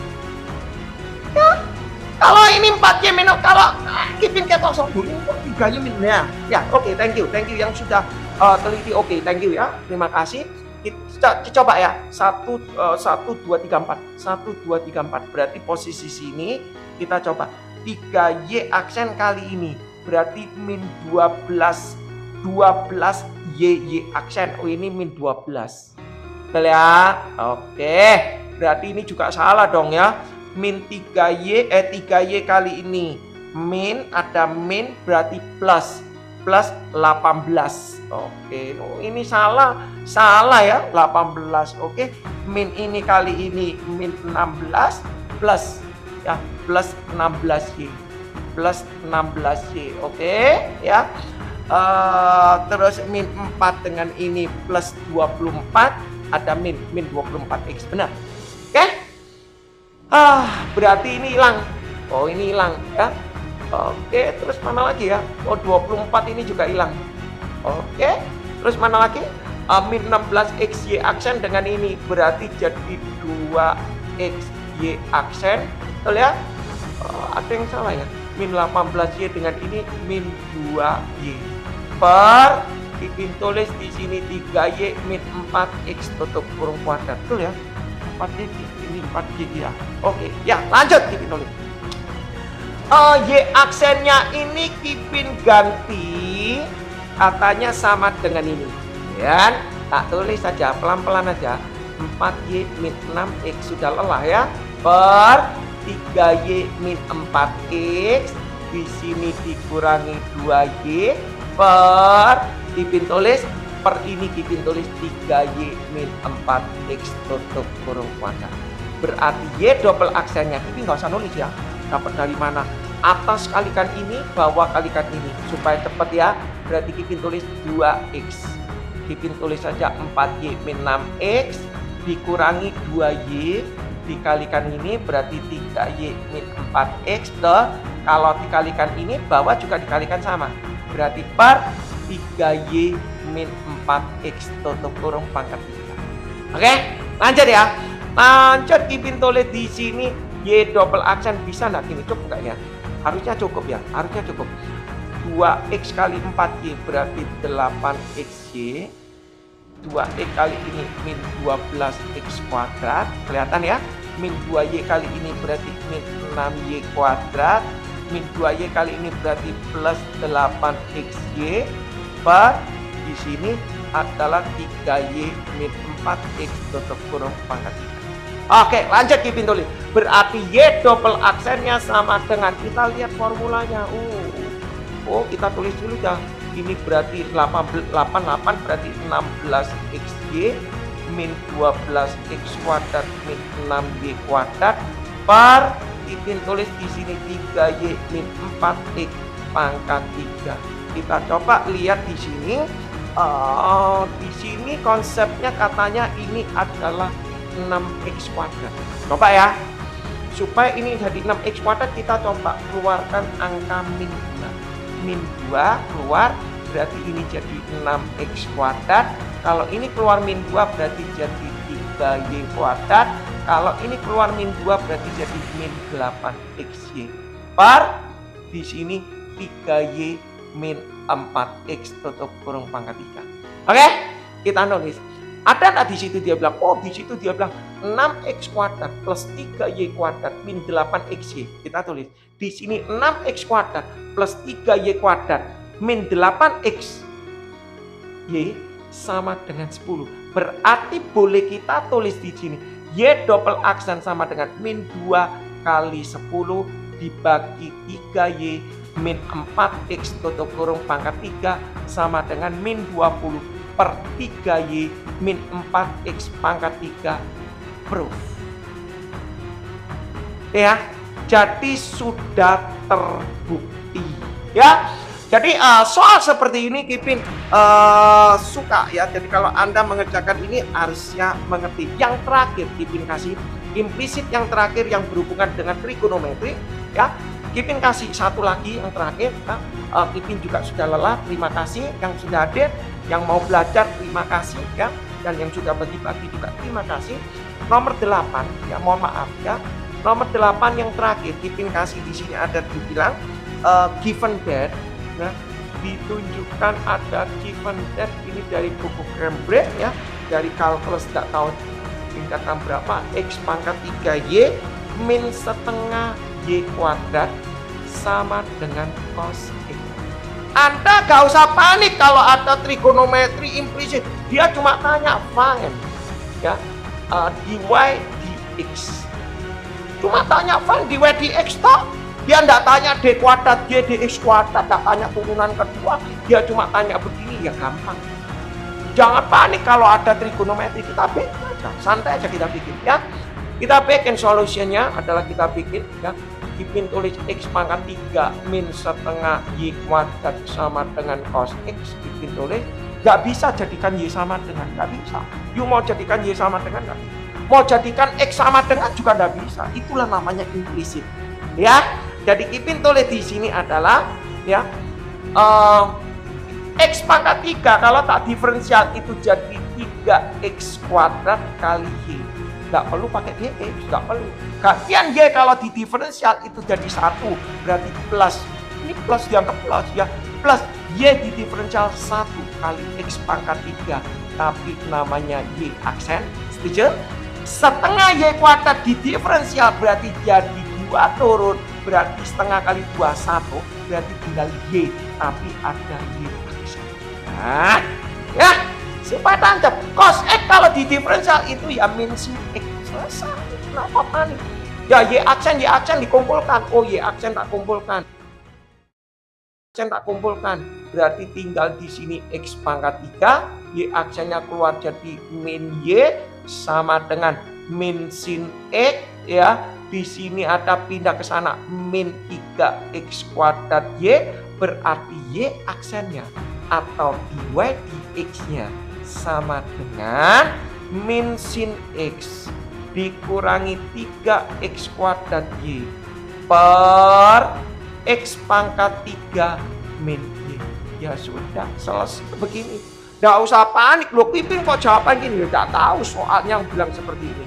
Kalau ini 4Y min, kalau Kipin ketok dulu kok 3Y min. Ya, oke, thank you yang sudah teliti. Oke, thank you ya. Terima kasih. Kita coba ya. 1 2 3 4. 1 2 3 4. Berarti posisi sini kita coba 3Y aksen kali ini berarti min 12Y aksen. Oh, ini min 12. Betul ya? Oke. Berarti ini juga salah dong ya. Min 3Y kali ini min ada min berarti plus 18. Oke. Oh, ini salah ya, 18. Oke. Min ini kali ini min 16 plus ya, plus 16Y. Plus 16Y. Oke, ya. Terus min 4 dengan ini plus 24 ada min 24X. Benar. Oke? Berarti ini hilang. Oh, ini hilang ya. Oke, terus mana lagi ya? Oh, 24 ini juga hilang. Oke. Terus mana lagi? min 16x y aksen dengan ini berarti jadi 2x y aksen. Betul ya? Ada yang salah ya? Min 18y dengan ini min 2y per Kipin tulis di sini 3y min 4x tutup kurung kuadrat. Betul ya? 4y ini 4y ya. Oke, ya lanjut Kipin tulis. Y aksennya ini Kipin ganti katanya sama dengan ini. Ya, tak tulis saja pelan-pelan aja. 4y min 6x sudah lelah ya. Per 3y min 4x di sini dikurangi 2y per Kipin tulis per ini Kipin tulis 3y min 4x tutup kurung kuadrat. Berarti y double aksennya Kipin nggak usah nulis ya. Dapat dari mana? Atas kalikan ini, bawah kalikan ini supaya cepat ya. Berarti Kipin tulis 2x. Kipin tulis saja 4y min 6x dikurangi 2y dikalikan ini berarti 3y min 4x. Kalau dikalikan ini bawah juga dikalikan sama. Berarti per 3y min 4x tutup kurung pangkat 3. Oke, lanjut ya. Lanjut Kipin tulis di sini y double aksen bisa enggak gini? Cukup enggak ya? Harusnya cukup ya, harusnya cukup. 2x kali 4y berarti 8xy. 2x kali ini min 12x kuadrat. Kelihatan ya? Min 2y kali ini berarti min 6y kuadrat. Min 2y kali ini berarti plus 8xy. Per di sini adalah 3y min 4x tutup kurung pangkat 3. Oke, lanjut Kipin tulis. Berarti y double aksennya sama dengan, kita lihat formulanya. Kita tulis dulu ya. Ini berarti 88 berarti 16xy min 12x kuadrat min 6y kuadrat per Kipin tulis di sini 3y min 4x pangkat 3. Kita coba lihat di sini. Di sini konsepnya katanya ini adalah 6x kuadrat. Coba ya. Supaya ini jadi 6x kuadrat kita coba keluarkan angka min 2. Min 2 keluar berarti ini jadi 6x kuadrat. Kalau ini keluar min 2 berarti jadi 3y kuadrat. Kalau ini keluar min 2 berarti jadi min 8xy. Per di sini 3y min 4x tutup kurung pangkat 3. Oke? Kita nulis. Ada nggak di situ dia bilang? Di situ dia bilang 6x kuadrat plus 3y kuadrat min 8xy. Kita tulis. Di sini 6x kuadrat plus 3y kuadrat min 8x y sama dengan 10. Berarti boleh kita tulis di sini y double aksen sama dengan min 2 kali 10 dibagi 3y min 4x tutup kurung pangkat 3 sama dengan min 20 per 3y min 4x pangkat 3. Proof. Ya, jadi sudah terbukti. Ya, jadi soal seperti ini Kipin suka ya. Jadi kalau Anda mengerjakan ini harusnya mengerti. Yang terakhir Kipin kasih implisit yang terakhir yang berhubungan dengan trigonometri ya. Kipin kasih satu lagi yang terakhir. Kipin juga sudah lelah. Terima kasih yang sudah hadir, yang mau belajar terima kasih ya, dan yang sudah bagi-bagi juga terima kasih. Nomor 8 ya, mohon maaf ya. Nomor 8 yang terakhir Kipin kasih di sini ada dibilang given that ya, ditunjukkan ada given that ini dari buku Cambridge ya, dari kalkulus tidak tahu tingkatan berapa, x pangkat 3y min setengah y kuadrat sama dengan cos x. Anda gak usah panik kalau ada trigonometri implisit. Dia cuma tanya find ya dy dx. Cuma tanya find dy dx toh. Dia tidak tanya d kuadrat y dx kuadrat, tidak tanya turunan kedua. Dia cuma tanya begini, ya gampang. Jangan panik kalau ada trigonometri, kita bikin aja, santai aja kita bikin ya. Kita bikin solusinya adalah kita bikin ya. Kipin tulis x pangkat 3 min setengah y kuadrat sama dengan cos x. Kipin tulis, gak bisa jadikan y sama dengan, gak bisa. You mau jadikan y sama dengan gak bisa. Mau jadikan x sama dengan juga gak bisa. Itulah namanya implisit. Ya, jadi Kipin tulis di sini adalah ya X pangkat 3 kalau tak diferensial itu jadi 3X kuadrat kali Y. Nggak perlu pakai DX, nggak perlu. Gantian Y kalau di diferensial itu jadi 1, berarti plus. Ini plus dianggap plus ya. Plus Y di diferensial 1 kali X pangkat 3. Tapi namanya Y aksen. Setuju? Setengah Y kuadrat di diferensial berarti jadi 2 turun. Berarti setengah kali 2, 1. Berarti tinggal Y. Tapi ada Y aksen. Nah, ya. Supaya tancap. Cos X kalau di diferensial itu ya min sin X. Selesai. Kenapa panik? Ya Y aksen dikumpulkan. Oh Y aksen tak kumpulkan. Berarti tinggal di sini X pangkat 3, Y aksennya keluar jadi min Y sama dengan min sin X ya. Di sini ada pindah ke sana min 3X kuadrat Y, berarti Y aksennya atau dy dx-nya sama dengan min sin X dikurangi 3X kuadrat Y per X pangkat 3 min Y. Ya sudah, selesai begini. Nggak usah panik loh, Pipin kok jawaban gini. Nggak tahu soalnya yang bilang seperti ini.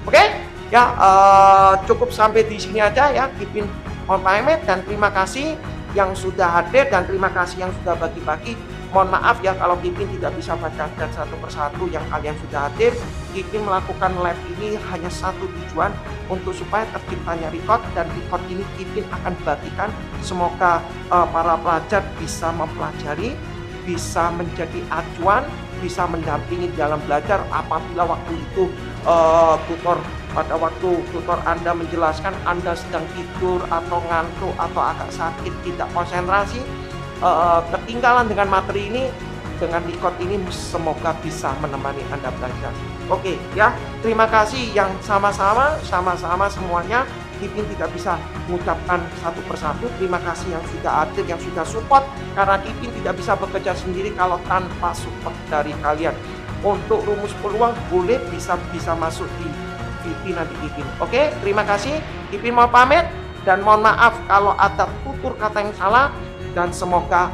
Oke? Ya, cukup sampai di sini aja ya. Pipin mohon pamit dan terima kasih yang sudah hadir dan terima kasih yang sudah bagi-bagi. Mohon maaf ya kalau Pipin tidak bisa bacakan satu persatu yang kalian sudah hadir. Pipin melakukan live ini hanya satu tujuan, untuk supaya terciptanya record, dan record ini Pipin akan bagikan. Semoga para pelajar bisa mempelajari, bisa menjadi acuan, bisa mendampingi dalam belajar. Apabila waktu itu pada waktu tutor Anda menjelaskan Anda sedang tidur atau ngantuk atau agak sakit, tidak konsentrasi, ketinggalan dengan materi ini, dengan record ini semoga bisa menemani Anda belajar. Oke ya, terima kasih yang sama-sama semuanya. Pipin tidak bisa mengucapkan satu persatu. Terima kasih yang sudah hadir, yang sudah support, karena Pipin tidak bisa bekerja sendiri kalau tanpa support dari kalian. Untuk rumus peluang boleh bisa masuk di VP nanti Pipin. Oke, terima kasih. Pipin mau pamit dan mohon maaf kalau ada tutur kata yang salah, dan semoga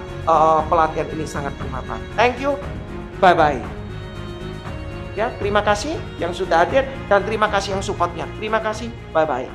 pelatihan ini sangat bermanfaat. Thank you. Bye bye. Ya, terima kasih yang sudah hadir dan terima kasih yang supportnya. Terima kasih. Bye bye.